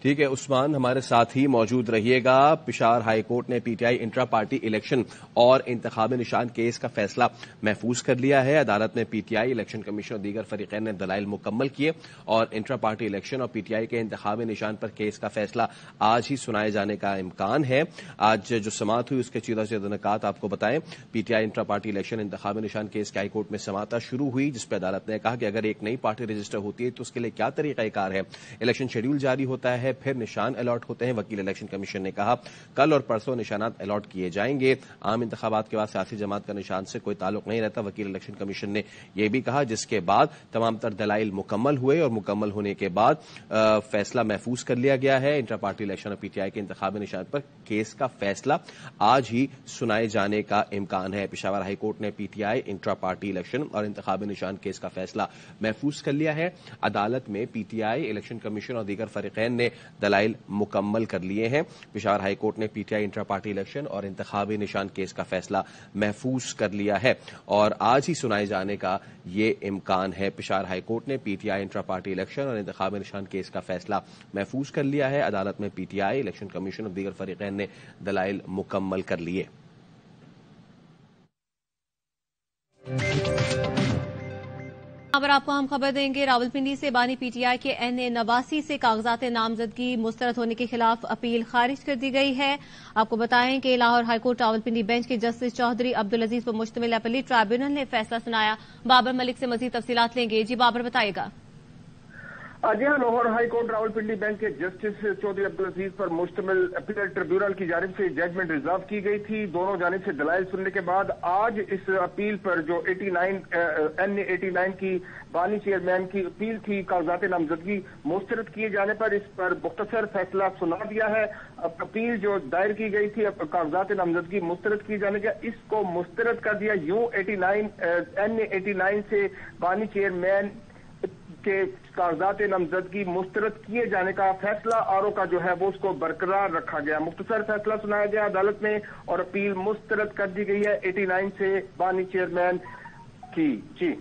ٹھیک ہے عثمان، ہمارے ساتھ ہی موجود رہیے گا. پشاور ہائی کورٹ نے P T I intra party election اور انتخابی نشان کیس کا فیصلہ محفوظ کر لیا ہے. عدالت میں P T I election commission اور دیگر فریقین نے دلائل مکمل کیے اور انٹرا پارٹی الیکشن اور پی ٹی آئی کے انتخابی نشان پر کیس کا فیصلہ آج ہی سنائے جانے کا امکان ہے. آج جو سماعت ہوئی اس کے چیدہ نکات آپ کو بتائیں. P T I intra party election انتخابی نشان کیس کے ہائی کورٹ میں سماعت شروع ہوئی جس پہ عدالت نے کہا کہ اگر ایک نئی پارٹی رجسٹر ہوتی ہے تو اس کے لیے کیا طریقہ کار ہے. الیکشن شیڈول جاری ہوتا ہے، پھر نشان الاٹ ہوتے ہیں. وکیل الیکشن کمیشن نے کہا کل اور پرسوں نشانات الاٹ کیے جائیں گے. عام انتخابات کے بعد سیاسی جماعت کا نشان سے کوئی تعلق نہیں رہتا. وکیل الیکشن کمیشن نے یہ بھی کہا، جس کے بعد تمام تر دلائل مکمل ہوئے اور مکمل ہونے کے بعد فیصلہ محفوظ کر لیا گیا ہے. انٹرا پارٹی الیکشن اور پی ٹی آئی کے انتخابی نشان پر کیس کا فیصلہ آج ہی سنائے جانے کا امکان ہے. پشاور ہائی کورٹ نے P T I intra party election اور انتخابی نشان کیس کا فیصلہ محفوظ کر لیا ہے. عدالت میں P T I election commission اور دیگر فریقین نے دلائل مکمل کر لیے ہیں. پشاور ہائی کورٹ نے P T I intra party election اور انتخابی نشان کیس کا فیصلہ محفوظ کر لیا ہے اور آج ہی سنائے جانے کا یہ امکان ہے. پشاور ہائی کورٹ نے P T I intra party election اور انتخابی نشان کیس کا فیصلہ محفوظ کر لیا ہے. عدالت میں P T I election commission اور دیگر فریقین نے دلائل مکمل کر لیے. خبر آپ کو ہم خبر دیں گے. راولپنڈی سے بانی پی ٹی آئی کے این اے 89 سے کاغذات نامزدگی مسترد ہونے کے خلاف اپیل خارج کر دی گئی ہے. آپ کو بتائیں کہ Lahore high court Rawalpindi bench کے جسٹس چودھری عبدالعزیز پر مشتمل اپیلیٹ ٹرائبیونل نے فیصلہ سنایا. بابر ملک سے مزید تفصیلات لیں گے. جی بابر، بتائیے گا. جی ہاں، Lahore high court Rawalpindi bench کے جسٹس چودھری عبدالعزیز پر مشتمل اپیل ٹریبیونل کی جانب سے ججمنٹ ریزرو کی گئی تھی۔ دونوں جانب سے دلائل سننے کے بعد آج اس اپیل پر جو 89 کی بانی چیئرمین کی اپیل تھی، کاغذات نامزدگی مسترد کیے جانے پر اس پر مختصر فیصلہ سنا دیا ہے۔ اپیل جو دائر کی گئی تھی کاغذات نامزدگی مسترد کیے جانے کا، اس کو مسترد کر دیا۔ یوں 89 سے بانی چیئرمین کے کاغذات نامزدگی مسترد کیے جانے کا فیصلہ آرو کا جو ہے وہ اس کو برقرار رکھا گیا۔ مختصر فیصلہ سنایا گیا عدالت میں اور اپیل مسترد کر دی گئی ہے 89 سے بانی چیئرمین کی۔ جی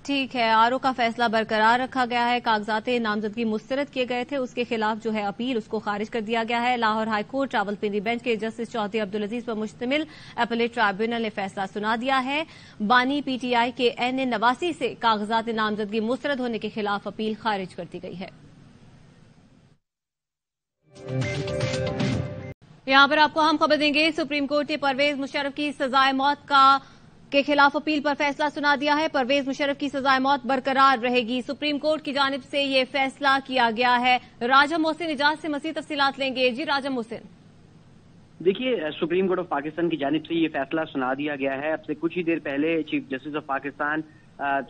ٹھیک ہے، آرو کا فیصلہ برقرار رکھا گیا ہے، کاغذات نامزدگی مسترد کیے گئے تھے، اس کے خلاف جو ہے اپیل اس کو خارج کر دیا گیا ہے۔ Lahore high court Rawalpindi bench کے جسٹس چودھری عبدالعزیز پر مشتمل اپیلیٹ ٹرائبیونل نے فیصلہ سنا دیا ہے۔ بانی پی ٹی آئی کے N89 سے کاغذات نامزدگی مسترد ہونے کے خلاف اپیل خارج کر دی گئی ہے۔ یہاں پر آپ کو ہم خبر دیں گے، سپریم کورٹ نے پرویز مشرف کی سزائے موت کے خلاف اپیل پر فیصلہ سنا دیا ہے۔ پرویز مشرف کی سزائے موت برقرار رہے گی، سپریم کورٹ کی جانب سے یہ فیصلہ کیا گیا ہے۔ راجہ محسن اجاز سے مزید تفصیلات لیں گے۔ جی راجہ محسن۔ دیکھیے، سپریم کورٹ آف پاکستان کی جانب سے یہ فیصلہ سنا دیا گیا ہے۔ اب سے کچھ ہی دیر پہلے chief justice of Pakistan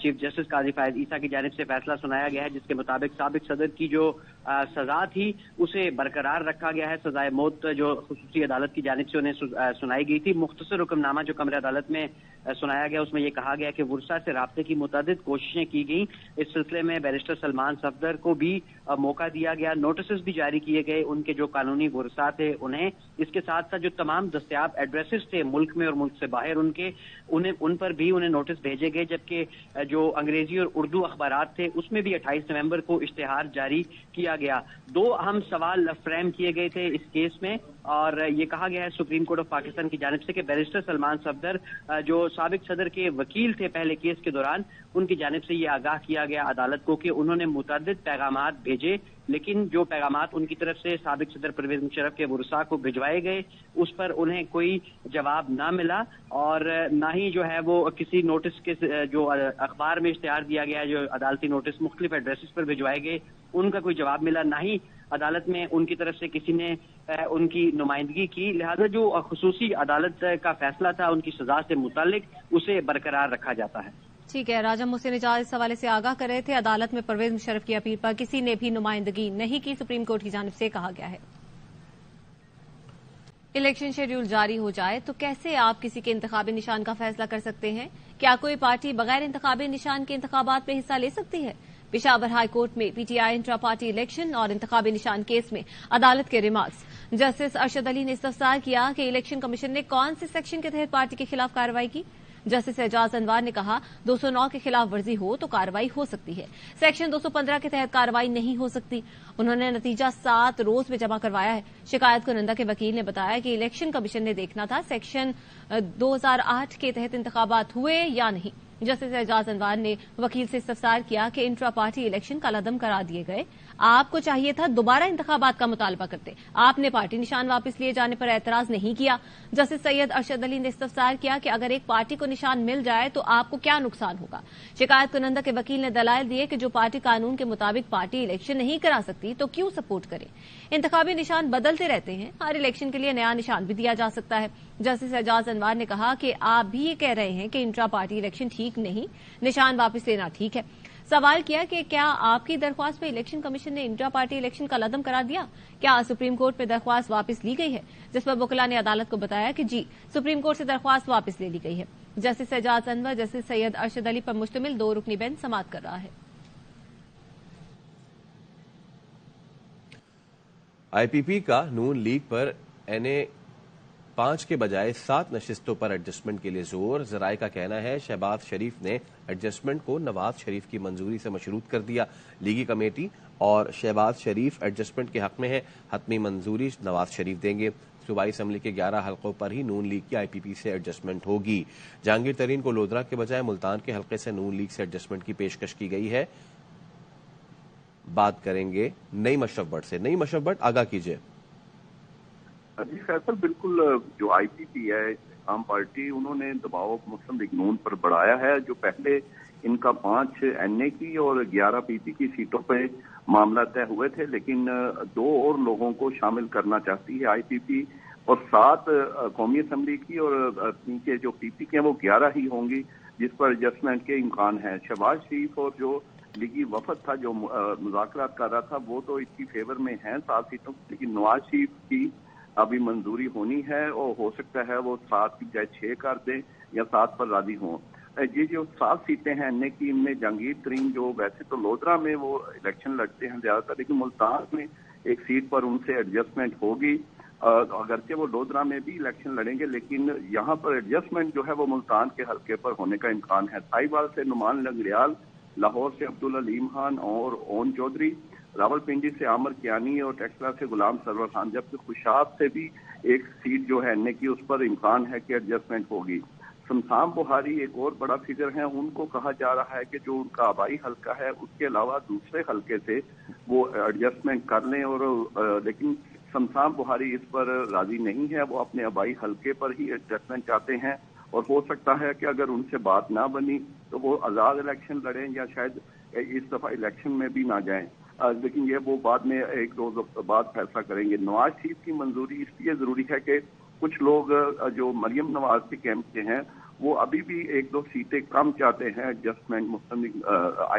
chief justice قاضی فائز عیسیٰ کی جانب سے فیصلہ سنایا گیا ہے، جس کے مطابق سابق صدر کی جو سزا تھی اسے برقرار رکھا گیا ہے۔ سزائے موت جو خصوصی عدالت کی جانب سے انہیں سنائی گئی تھی، مختصر حکم نامہ جو کمرہ عدالت میں سنایا گیا، اس میں یہ کہا گیا کہ ورثہ سے رابطے کی متعدد کوششیں کی گئیں۔ اس سلسلے میں بیرسٹر سلمان صفدر کو بھی موقع دیا گیا، نوٹسز بھی جاری کیے گئے ان کے جو قانونی ورثہ تھے انہیں۔ اس کے ساتھ ساتھ جو تمام دستیاب ایڈریسز تھے ملک میں اور ملک سے باہر ان پر بھی انہیں نوٹس بھیجے گئے، جبکہ جو انگریزی اور اردو اخبارات تھے اس میں بھی 28 نومبر کو اشتہار جاری کیا گیا۔ دو اہم سوال فریم کیے گئے تھے اس کیس میں، اور یہ کہا گیا ہے سپریم کورٹ آف پاکستان کی جانب سے کہ بیرسٹر سلمان صفدر جو سابق صدر کے وکیل تھے پہلے کیس کے دوران، ان کی جانب سے یہ آگاہ کیا گیا عدالت کو کہ انہوں نے متعدد پیغامات بھیجے، لیکن جو پیغامات ان کی طرف سے سابق صدر پرویز مشرف کے ورثاء کو بھجوائے گئے اس پر انہیں کوئی جواب نہ ملا، اور نہ ہی جو ہے وہ کسی نوٹس کے جو اخبار میں اشتہار دیا گیا جو عدالتی نوٹس مختلف ایڈریسز پر بھجوائے گئے ان کا کوئی جواب ملا، نہ ہی عدالت میں ان کی طرف سے کسی نے ان کی نمائندگی کی۔ لہذا جو خصوصی عدالت کا فیصلہ تھا ان کی سزا سے متعلق اسے برقرار رکھا جاتا ہے۔ ٹھیک ہے، راجہ محسن اجاز اس حوالے سے آگاہ کر رہے تھے۔ عدالت میں پرویز مشرف کی اپیل پر کسی نے بھی نمائندگی نہیں کی، سپریم کورٹ کی جانب سے کہا گیا ہے۔ الیکشن شیڈول جاری ہو جائے تو کیسے آپ کسی کے انتخابی نشان کا فیصلہ کر سکتے ہیں؟ کیا کوئی پارٹی بغیر انتخابی نشان کے انتخابات میں حصہ لے سکتی ہے؟ پشاور ہائی کورٹ میں P T I intra party election اور انتخابی نشان کیس میں عدالت کے ریمارکس۔ جسٹس ارشد علی نے استفسار کیا کہ الیکشن کمیشن نے کون سے سیکشن کے تحت پارٹی کے خلاف کارروائی کی۔ جسٹس اعجاز انوار نے کہا 209 کے خلاف ورزی ہو تو کارروائی ہو سکتی ہے، سیکشن 215 کے تحت کارروائی نہیں ہو سکتی۔ انہوں نے نتیجہ 7 روز میں جمع کروایا ہے۔ شکایت کنندہ کے وکیل نے بتایا کہ الیکشن کمیشن نے دیکھنا تھا سیکشن 2008 کے تحت انتخابات ہوئے یا نہیں۔ جسٹس اعجاز انوار نے وکیل سے استفسار کیا کہ انٹرا پارٹی الیکشن کالعدم کرا دیے گئے، آپ کو چاہیے تھا دوبارہ انتخابات کا مطالبہ کرتے، آپ نے پارٹی نشان واپس لیے جانے پر اعتراض نہیں کیا۔ جسٹس سید ارشد علی نے استفسار کیا کہ اگر ایک پارٹی کو نشان مل جائے تو آپ کو کیا نقصان ہوگا۔ شکایت کنندہ کے وکیل نے دلائل دیے کہ جو پارٹی قانون کے مطابق پارٹی الیکشن نہیں کرا سکتی تو کیوں سپورٹ کرے، انتخابی نشان بدلتے رہتے ہیں، ہر الیکشن کے لیے نیا نشان بھی دیا جا سکتا ہے۔ جسٹس اعجاز انوار نے کہا کہ آپ بھی یہ کہہ رہے ہیں کہ انٹرا پارٹی الیکشن ٹھیک نہیں، نشان واپس لینا ٹھیک ہے۔ سوال کیا کہ کیا آپ کی درخواست پہ الیکشن کمیشن نے انٹرا پارٹی الیکشن کا عدم کرا دیا؟ کیا سپریم کورٹ میں درخواست واپس لی گئی ہے؟ جس پر وکلا نے عدالت کو بتایا کہ جی، سپریم کورٹ سے درخواست واپس لے لی گئی ہے۔ جسٹس اعجاز انور جسٹس سید ارشد علی پر مشتمل 2 رکنی بینچ سماعت کر رہا ہے۔ آئی پی پی کا نون لیگ پر NA 5 کے بجائے 7 نشستوں پر ایڈجسٹمنٹ کے لیے زور۔ ذرائع کا کہنا ہے شہباز شریف نے ایڈجسٹمنٹ کو نواز شریف کی منظوری سے مشروط کر دیا۔ لیگی کمیٹی اور شہباز شریف ایڈجسٹمنٹ کے حق میں ہے، حتمی منظوری نواز شریف دیں گے۔ صوبائی اسمبلی کے 11 حلقوں پر ہی نون لیگ کی آئی پی پی سے ایڈجسٹمنٹ ہوگی۔ جہانگیر ترین کو لودھرا کے بجائے ملتان کے حلقے سے نون لیگ سے ایڈجسٹمنٹ کی پیشکش کی گئی ہے۔ بات کریں گے نئی مشرف بٹ سے۔ نئی مشرف بٹ، آگاہ کیجیے۔ جی فیصل، بالکل جو آئی پی پی ہے عام پارٹی، انہوں نے دباؤ مسلم لیگ نون پر بڑھایا ہے۔ جو پہلے ان کا 5 NA کی اور 11 پی پی کی سیٹوں پہ معاملہ طے ہوئے تھے، لیکن 2 اور لوگوں کو شامل کرنا چاہتی ہے IPP، اور 7 قومی اسمبلی کی، اور نیچے جو PP کے ہیں وہ 11 ہی ہوں گی جس پر ایڈجسٹمنٹ کے امکان ہیں۔ شہباز شریف اور جو لیگی وفد تھا جو مذاکرات کر رہا تھا وہ تو اس کی فیور میں ہیں 7 سیٹوں، لیکن نواز شریف کی ابھی منظوری ہونی ہے، اور ہو سکتا ہے وہ 7 کی جائے 6 کر دیں یا 7 پر راضی ہوں۔ یہ جو 7 سیٹیں ہیں ان کی، ان میں جہانگیر ترین جو ویسے تو لودھرا میں وہ الیکشن لڑتے ہیں زیادہ تر، لیکن ملتان میں ایک سیٹ پر ان سے ایڈجسٹمنٹ ہوگی، اگرچہ وہ لودھرا میں بھی الیکشن لڑیں گے، لیکن یہاں پر ایڈجسٹمنٹ جو ہے وہ ملتان کے حلقے پر ہونے کا امکان ہے۔ ساہیوال سے نعمان لنگریال، لاہور سے عبدالعلیم خان اور اون چودھری، راولپنڈی سے عامر کیانی اور ٹیکسلا سے غلام سرور خان، جبکہ خوشاب سے بھی ایک سیٹ جو ہے ان کی اس پر امکان ہے کہ ایڈجسٹمنٹ ہوگی۔ شمشان بہاری ایک اور بڑا فگر ہے، ان کو کہا جا رہا ہے کہ جو ان کا آبائی حلقہ ہے اس کے علاوہ دوسرے حلقے سے وہ ایڈجسٹمنٹ کر لیں، اور لیکن شمشان بہاری اس پر راضی نہیں ہے، وہ اپنے آبائی حلقے پر ہی ایڈجسٹمنٹ چاہتے ہیں، اور ہو سکتا ہے کہ اگر ان سے بات نہ بنی تو وہ آزاد الیکشن لڑیں یا شاید اس دفعہ الیکشن میں بھی نہ جائیں، لیکن یہ وہ بعد میں 1-2 بعد فیصلہ کریں گے۔ نواز شریف کی منظوری اس لیے ضروری ہے کہ کچھ لوگ جو مریم نواز کے کیمپ کے ہیں وہ ابھی بھی 1-2 سیٹیں کم چاہتے ہیں ایڈجسٹمنٹ مستقل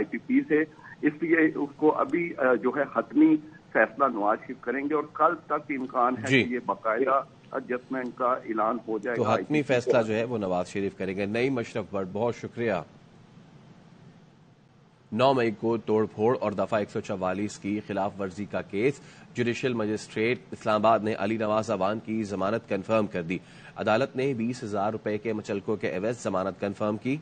IPP سے، اس لیے اس کو ابھی جو ہے حتمی فیصلہ نواز شریف کریں گے، اور کل تک امکان ہے کہ یہ باقاعدہ ایڈجسٹمنٹ کا اعلان ہو جائے گا۔ تو حتمی فیصلہ جو ہے وہ نواز شریف کریں گے۔ نعیم اشرف بٹ، بہت شکریہ۔ 9 مئی کو توڑ پھوڑ اور دفعہ 144 کی خلاف ورزی کا کیس، جوڈیشل مجسٹریٹ اسلام آباد نے علی نواز اوان کی ضمانت کنفرم کر دی۔ عدالت نے 20,000 روپے کے مچلکوں کے عوض ضمانت کنفرم کی۔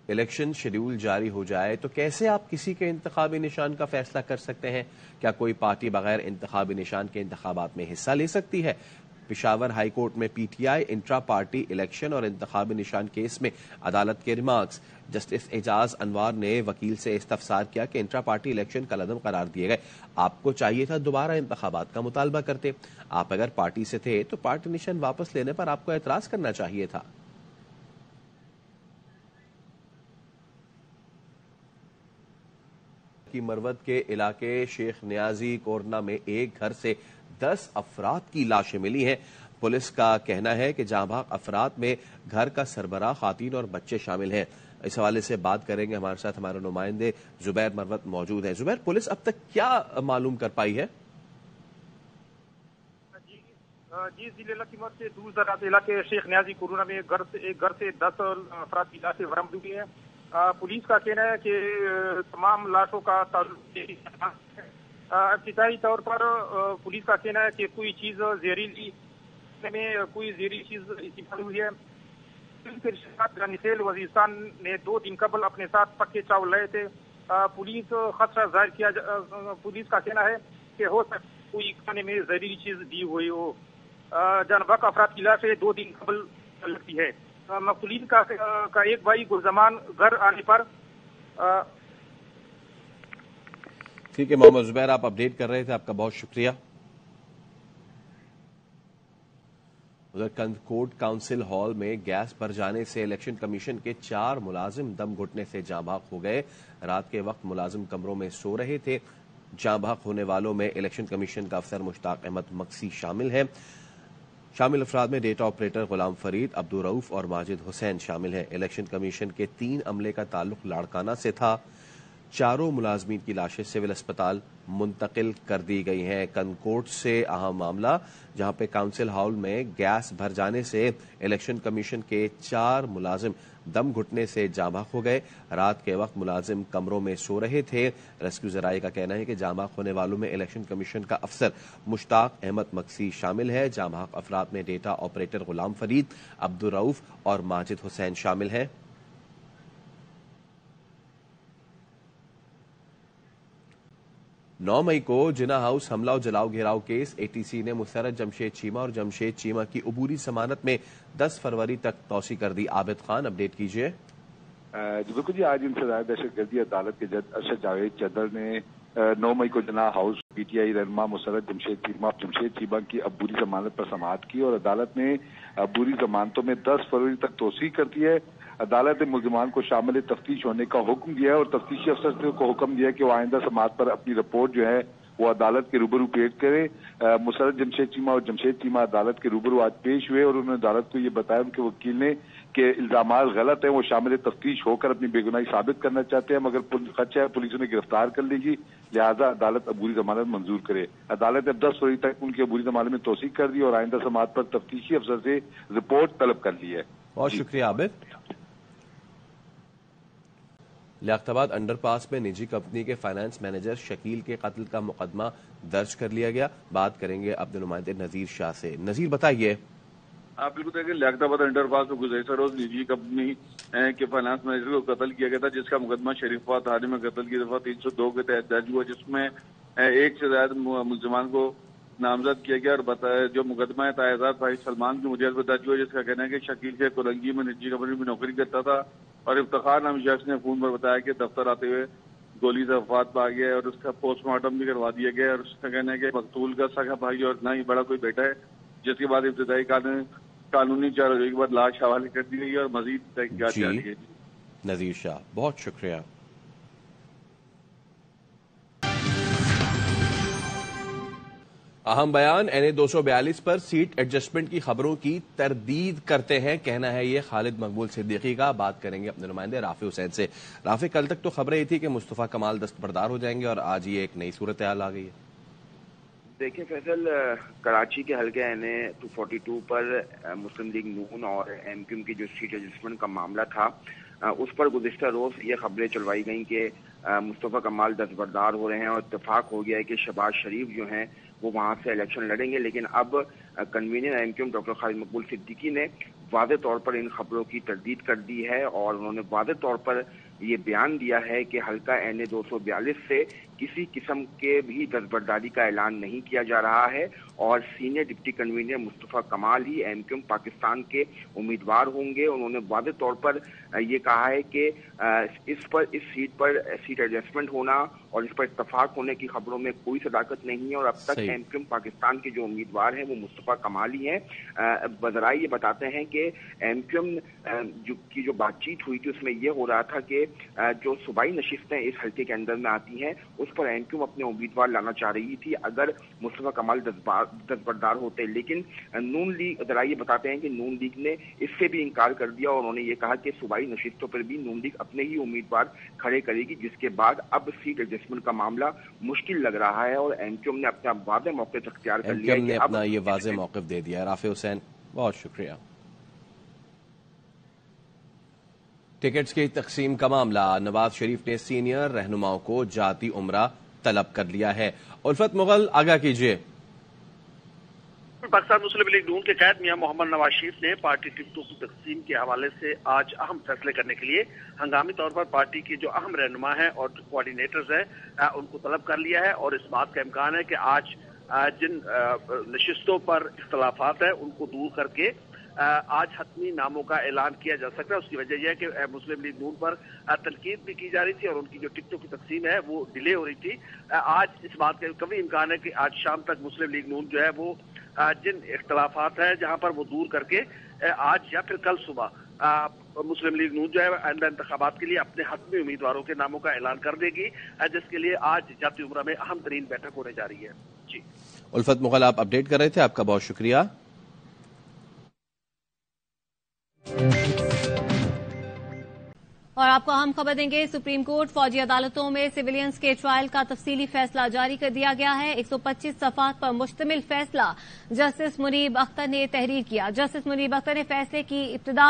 الیکشن شیڈول جاری ہو جائے تو کیسے آپ کسی کے انتخابی نشان کا فیصلہ کر سکتے ہیں؟ کیا کوئی پارٹی بغیر انتخابی نشان کے انتخابات میں حصہ لے سکتی ہے؟ پشاور ہائی کورٹ میں PTI انٹرا پارٹی الیکشن اور انتخابی نشان کیس میں عدالت کے ریمارکس۔ جسٹس اعجاز انوار نے وکیل سے استفسار کیا کہ انٹرا پارٹی الیکشن کالعدم قرار دیے گئے، آپ کو چاہیے تھا دوبارہ انتخابات کا مطالبہ کرتے، آپ اگر پارٹی سے تھے تو پارٹی نشان واپس لینے پر آپ کو اعتراض کرنا چاہیے تھا۔ مروت کے علاقے شیخ نیازی کورنا میں ایک گھر سے 10 افراد کی لاشیں ملی ہیں۔ پولیس کا کہنا ہے کہ جاں بحق افراد میں گھر کا سربراہ، خواتین اور بچے شامل ہیں۔ اس حوالے سے بات کریں گے، ہمارے ساتھ ہمارے نمائندے زبیر مروت موجود ہیں۔ زبیر، پولیس اب تک کیا معلوم کر پائی ہے؟ جی ضلع کی مت سے دور دراز علاقے شیخ نیازی کورونا میں ایک گھر سے 10 افراد کی لاشیں برآمد ہوئی ہیں۔ پولیس کا کہنا ہے کہ تمام لاشوں کا تعلق ابتدائی طور پر پولیس کا کہنا ہے کہ کوئی چیز زہریلی چیز استعمال ہوئی ہے۔ نسیل وزیرستان نے 2 دن قبل اپنے ساتھ پکے چاول لائے تھے۔ پولیس خدشہ ظاہر کیا، پولیس کا کہنا ہے کہ ہو سکتا ہے کوئی کھانے میں زہریلی چیز دی ہوئی ہو۔ جان بحق افراد کی لاشیں 2 دن قبل لگتی ہے۔ مقتولین کا ایک بھائی گلزمان گھر آنے پر ٹھیک ہے محمد زبیر، آپ اپڈیٹ کر رہے تھے، آپ کا بہت شکریہ۔ ادھر کنکوٹ کاؤنسل ہال میں گیس بھر جانے سے الیکشن کمیشن کے 4 ملازم دم گھٹنے سے جاں بحق ہو گئے۔ رات کے وقت ملازم کمروں میں سو رہے تھے۔ جاں بحق ہونے والوں میں الیکشن کمیشن کا افسر مشتاق احمد مکسی شامل ہیں۔ شامل افراد میں ڈیٹا آپریٹر غلام فرید، عبدالرؤف اور ماجد حسین شامل ہیں۔ الیکشن کمیشن کے 3 عملے کا تعلق لاڑکانہ سے تھا۔ 4 ملازمین کی لاشیں سول اسپتال منتقل کر دی گئی ہیں۔ کنکوٹ سے اہم معاملہ، جہاں پہ کاؤنسل ہال میں گیس بھر جانے سے الیکشن کمیشن کے 4 ملازم دم گھٹنے سے جاں بحق ہو گئے۔ رات کے وقت ملازم کمروں میں سو رہے تھے۔ ریسکیو ذرائع کا کہنا ہے کہ جاں بحق ہونے والوں میں الیکشن کمیشن کا افسر مشتاق احمد مکسی شامل ہے۔ جاں بحق افراد میں ڈیٹا آپریٹر غلام فرید، عبدالرؤف اور ماجد حسین شامل ہیں۔ 9 مئی کو جناح ہاؤس حملہ و جلاؤ گھیراؤ کیس ATC نے مسرت جمشید چیمہ اور جمشید چیمہ کی عبوری ضمانت میں 10 فروری تک توسیع کر دی۔ عابد خان، اپڈیٹ کیجیے۔ جی بالکل جی، آج انسداد دہشت گردی عدالت کے جج ارشد جاوید چدر نے 9 مئی کو جناح ہاؤس PTI رہنما مسرت جمشید چیمہ کی عبوری ضمانت پر سماعت کی، اور عدالت نے عبوری ضمانتوں میں 10 فروری تک توسیع کر دی ہے۔ अदालत ने मुलजमान को शामिल तफ्तीश होने का हुक्म दिया है और तफ्तीशी अफसर को हुक्म दिया है कि वो आइंदा समाअत पर अपनी रिपोर्ट जो है वो अदालत के रूबरू पेश करे। मुसर्रत जमशेद चीमा और जमशेद चीमा अदालत के रूबरू आज पेश हुए और उन्होंने अदालत को ये बताया उनके वकील ने कि इल्जामात गलत हैं, वो शामिल तफ्तीश होकर अपनी बेगुनाही साबित करना चाहते हैं, मगर खदशा है पुलिस उन्हें गिरफ्तार कर लेगी, लिहाजा अदालत अबूरी जमानत मंजूर करे। अदालत ने 10 फरवरी तक उनकी अबूरी जमानत में तौसीक कर दी और आइंदा समाअत पर तफ्तीशी अफसर से रिपोर्ट तलब कर ली है। बहुत शुक्रिया आबिद। लियाकताबाद अंडरपास में निजी कंपनी के फाइनेंस मैनेजर शकील के कत्ल का मुकदमा दर्ज कर लिया गया। बात करेंगे अपने नुमाइंदे नजीर शाह से। नजीर बताइए। आप बिल्कुल देखिए, लियाकताबाद अंडरपास में गुज़श्ता रोज निजी कंपनी के फाइनेंस मैनेजर को कत्ल किया गया था, जिसका मुकदमा शरीफा थाने में कत्ल की दफा 302 के तहत दर्ज हुआ, जिसमें एक से ज्यादा मुलजमान को नामजद किया गया और बताया जो मुकदमा है तायजाद भाई सलमान की मुजरिम पर दर्ज हुआ, जिसका कहना है कि शकील के कोलंगी में निजी कंपनी में नौकरी करता था और इफ्तिखार नामी शख्स ने फोन पर बताया कि दफ्तर आते हुए गोली से वफात पा गया है और उसका पोस्टमार्टम भी करवा दिया गया है और उसका कहना है कि मकतूल का सगा भाई और ना ही बड़ा कोई बेटा है, जिसके बाद इब्तदाई कानूनी चार्ज के बाद लाश हवाले कर दी गई और मजीद तहकीकात जारी है। नजीर शाह, बहुत शुक्रिया। अहम बयान NA 242 पर सीट एडजस्टमेंट की खबरों की तरदीद करते हैं, कहना है ये खालिद मकबूल सिद्दीकी का। बात करेंगे अपने नुमाइंदे राफी हुसैन से। राफी, कल तक तो खबरें थी कि मुस्तफा कमाल दस्तबरदार हो जाएंगे और आज ये एक नई सूरत हाल आ गई है। देखिए फैसल, कराची के हल्के NA 242 पर मुस्लिम लीग नून और MQM की जो सीट एडजस्टमेंट का मामला था उस पर गुज़िश्ता रोज ये खबरें चलवाई गई कि मुस्तफा कमाल दस्तबरदार हो रहे हैं और इत्तेफाक हो गया है कि शहबाज शरीफ जो हैं वो वहां से इलेक्शन लड़ेंगे। लेकिन अब कन्वीनर MQM डॉक्टर खालिद मकबूल सिद्दीकी ने वाज़े तौर पर इन खबरों की तरदीद कर दी है और उन्होंने वाज़े तौर पर ये बयान दिया है कि हल्का NA 242 से किसी किस्म के भी दस्तबरदारी का ऐलान नहीं किया जा रहा है और सीनियर डिप्टी कन्वीनर मुस्तफा कमाल ही MQM पाकिस्तान के उम्मीदवार होंगे। उन्होंने वाज़े तौर पर ये कहा है कि इस सीट एडजस्टमेंट होना और इस पर इत्तफाक होने की खबरों में कोई सदाकत नहीं है और अब तक MQM पाकिस्तान के जो उम्मीदवार हैं वो मुस्तफा कमाल ही हैं। वज़राए ये बताते हैं कि MQM की जो बातचीत हुई थी उसमें ये हो रहा था कि जो सूबाई नशिस्तें इस हल्के के अंदर में आती हैं उस पर MQM अपने उम्मीदवार लाना चाह रही थी अगर मुस्तफा कमाल दस्तबरदार होते, लेकिन नून लीग वज़राए ये बताते हैं कि नून लीग ने इससे भी इनकार कर दिया और उन्होंने ये कहा कि सूबाई नशिस्तों पर भी नून लीग अपने ही उम्मीदवार खड़े करेगी, जिसके बाद अब सीट एडजस्टमेंट का मामला मुश्किल लग रहा है और MQM ने अपना वाज़े मौक़िफ़ अख्तियार कर लिया है। अपना ये वाज़े मौक़िफ़ दे दिया है। राफी हुसैन, बहुत शुक्रिया। टिकट्स की तकसीम का मामला, नवाज शरीफ ने सीनियर रहनुमाओं को जाती उम्रा तलब कर लिया है। उल्फत मुगल, आगाह कीजिए। पाकिस्तान मुस्लिम लीग नून के कायद मियां मोहम्मद नवाज शरीफ ने पार्टी टिकटों की तकसीम के हवाले से आज अहम फैसले करने के लिए हंगामी तौर पर पार्टी के जो अहम रहनुमा हैं और कोऑर्डिनेटर्स हैं उनको तलब कर लिया है और इस बात का इम्कान है कि आज जिन नशिस्तों पर इख्तलाफात है उनको दूर करके आज हतमी नामों का ऐलान किया जा सकता है। उसकी वजह यह है कि मुस्लिम लीग नून पर तनकीद भी की जा रही थी और उनकी जो टिकटों की तकसीम है वो डिले हो रही थी। आज इस बात का कभी इम्कान है कि आज शाम तक मुस्लिम लीग नून जो है वो जिन इख्तलाफात है जहां पर वो दूर करके आज या फिर कल सुबह मुस्लिम लीग नून जो है आइंदा इंतखाबात के लिए अपने हतमी उम्मीदवारों के नामों का ऐलान कर देगी, जिसके लिए आज जाती उम्रा में अहम तरीन बैठक होने जा रही है। जी उल्फत मुगल, आप अपडेट कर रहे थे, आपका बहुत शुक्रिया। और आपको अहम खबर देंगे, सुप्रीम कोर्ट फौजी अदालतों में सिविलियंस के ट्रायल का तफसीली फैसला जारी कर दिया गया है। 125 सफ़हात पर मुश्तमिल फैसला जस्टिस मुनीब अख्तर ने तहरीर किया। जस्टिस मुनीब अख्तर ने फैसले की इब्तिदा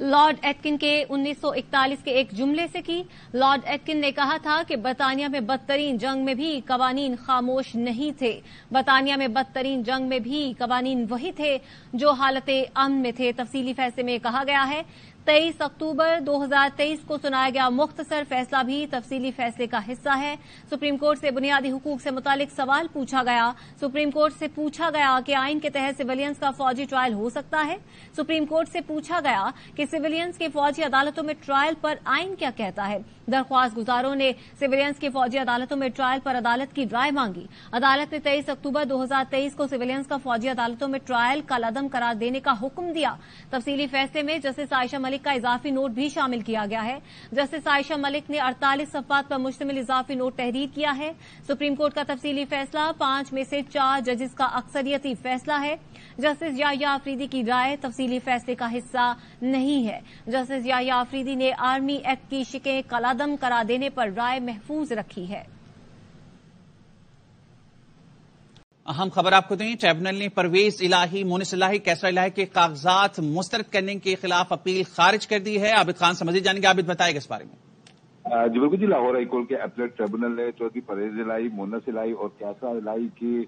लॉर्ड एटकिन के 1941 के एक जुमले से की। लॉर्ड एटकिन ने कहा था कि बरतानिया में बदतरीन जंग में भी कवानीन खामोश नहीं थे। बरतानिया में बदतरीन जंग में भी कवानीन वही थे जो हालत अमन में थे। तफसीली फैसले में कहा गया है 23 अक्टूबर 2023 को सुनाया गया मुख्तसर फैसला भी तफसीली फैसले का हिस्सा है। सुप्रीम कोर्ट से बुनियादी हुकूक से मुतालिक सवाल पूछा गया। सुप्रीम कोर्ट से पूछा गया कि आइन के तहत सिविलियंस का फौजी ट्रायल हो सकता है। सुप्रीम कोर्ट से पूछा गया कि सिविलियंस के फौजी अदालतों में ट्रायल पर आइन क्या कहता है। दरख्वास्त गुजारों ने सिविलियंस की फौजी अदालतों में ट्रायल पर अदालत की राय मांगी। अदालत ने 23 अक्टूबर 2023 को सिविलियंस का फौजी अदालतों में ट्रायल कल अदम करार देने का हुक्म दिया। तफसीली फैसले में जस्टिस आयशा मलिक का इजाफी नोट भी शामिल किया गया है। जस्टिस आयशा मलिक ने 48 सफ़हात पर मुश्तमिल इजाफी नोट तहरीर किया है। सुप्रीम कोर्ट का तफसीली फैसला 5 में से 4 जजेस का अक्सरियती फैसला है। जस्टिस याह्या अफरीदी की राय तफसीली फैसले का हिस्सा नहीं है। जस्टिस याह्या अफरीदी ने आर्मी एक्ट की शिकें कलादम करा देने पर राय महफूज रखी है। अहम खबर आपको दें, ट्रिब्यूनल ने परवेज इलाही, मोनिस इलाही, कैसर इलाही के कागजात मुस्तरद करने के खिलाफ अपील खारिज कर दी है। आबिद खान से मजीद जानेंगे। आबिद बताएगा इस बारे में। जी बिल्कुल जी, लाहौर हाई कोर्ट के अपीलेट ट्रिब्यूनल ने चौधरी परवेज इलाही, मोनिस इलाही और कैसर इलाही की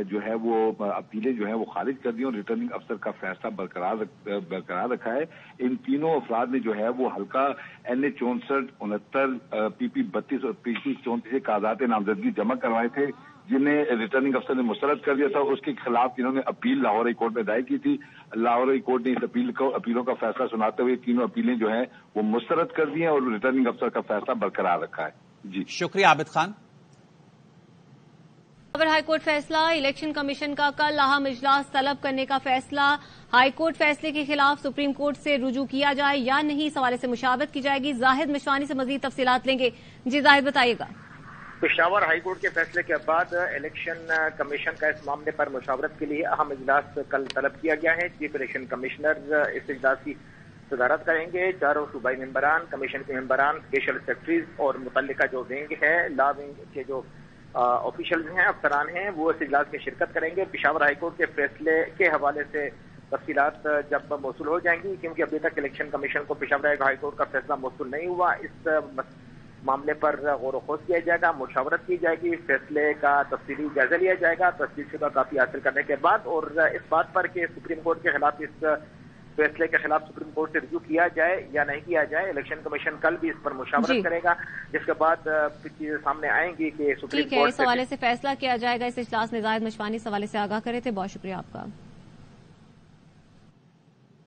जो है वो अपीलें जो है वो खारिज कर दी और रिटर्निंग अफसर का फैसला बरकरार रखा है। इन तीनों अफराद ने जो है वो हल्का NA 64, 69, PP 32 और PP 34 से कागजात नामजदगी जमा करवाए थे, जिन्हें रिटर्निंग अफसर ने मुस्तरद कर दिया था। उसके खिलाफ इन्होंने अपील लाहौर हाई कोर्ट में दायर की थी। लाहौर हाई कोर्ट ने इस अपीलों का फैसला सुनाते हुए तीनों अपीलें जो हैं वो मुस्तरद कर दी हैं और रिटर्निंग अफसर का फैसला बरकरार रखा है। जी शुक्रिया आबिद खान। हाईकोर्ट फैसला, इलेक्शन कमीशन का कल अहम इजलास तलब करने का फैसला। हाईकोर्ट फैसले के खिलाफ सुप्रीम कोर्ट से रुजू किया जाए या नहीं, इस हवाले से मुशावरत की जाएगी। जाहिद मिशवानी से मजीद तफसीलात लेंगे। जी जाहिद बताइएगा। पेशावर हाईकोर्ट के फैसले के बाद इलेक्शन कमीशन का इस मामले पर मुशावरत के लिए अहम इजलास कल तलब किया गया है। चीफ इलेक्शन कमिश्नर इस इजलास की सदारत करेंगे। चारों सूबाई मेंबरान, कमीशन के मेंबरान, स्पेशल सेक्रेटरीज और मुतल्लिका जो विंग है, लॉ विंग के जो ऑफिशियल्स हैं, अफसरान हैं, वो इस इजलास में शिरकत करेंगे। पेशावर हाईकोर्ट के फैसले के हवाले से तफसीलात जब मौसूल हो जाएंगी, क्योंकि अभी तक इलेक्शन कमीशन को पेशावर हाईकोर्ट का फैसला मौसूल नहीं हुआ, इस मामले पर गौर व खोज किया जाएगा, मुशावरत की जाएगी, फैसले का तफसीली जायजा लिया जाएगा तस्दीक़शुदा कापी हासिल करने के बाद, और इस बात पर कि सुप्रीम कोर्ट के खिलाफ इस फैसले के खिलाफ सुप्रीम कोर्ट से रिव्यू किया जाए या नहीं किया जाए। इलेक्शन कमीशन कल भी इस पर मुशावरत करेगा, जिसके बाद चीजें सामने आएंगी कि सुप्रीम कोर्ट इस हवाले से फैसला किया जाएगा। इस इजलास में जाहिद मिशवानी इस हवाले से आगाह करे थे। बहुत शुक्रिया आपका।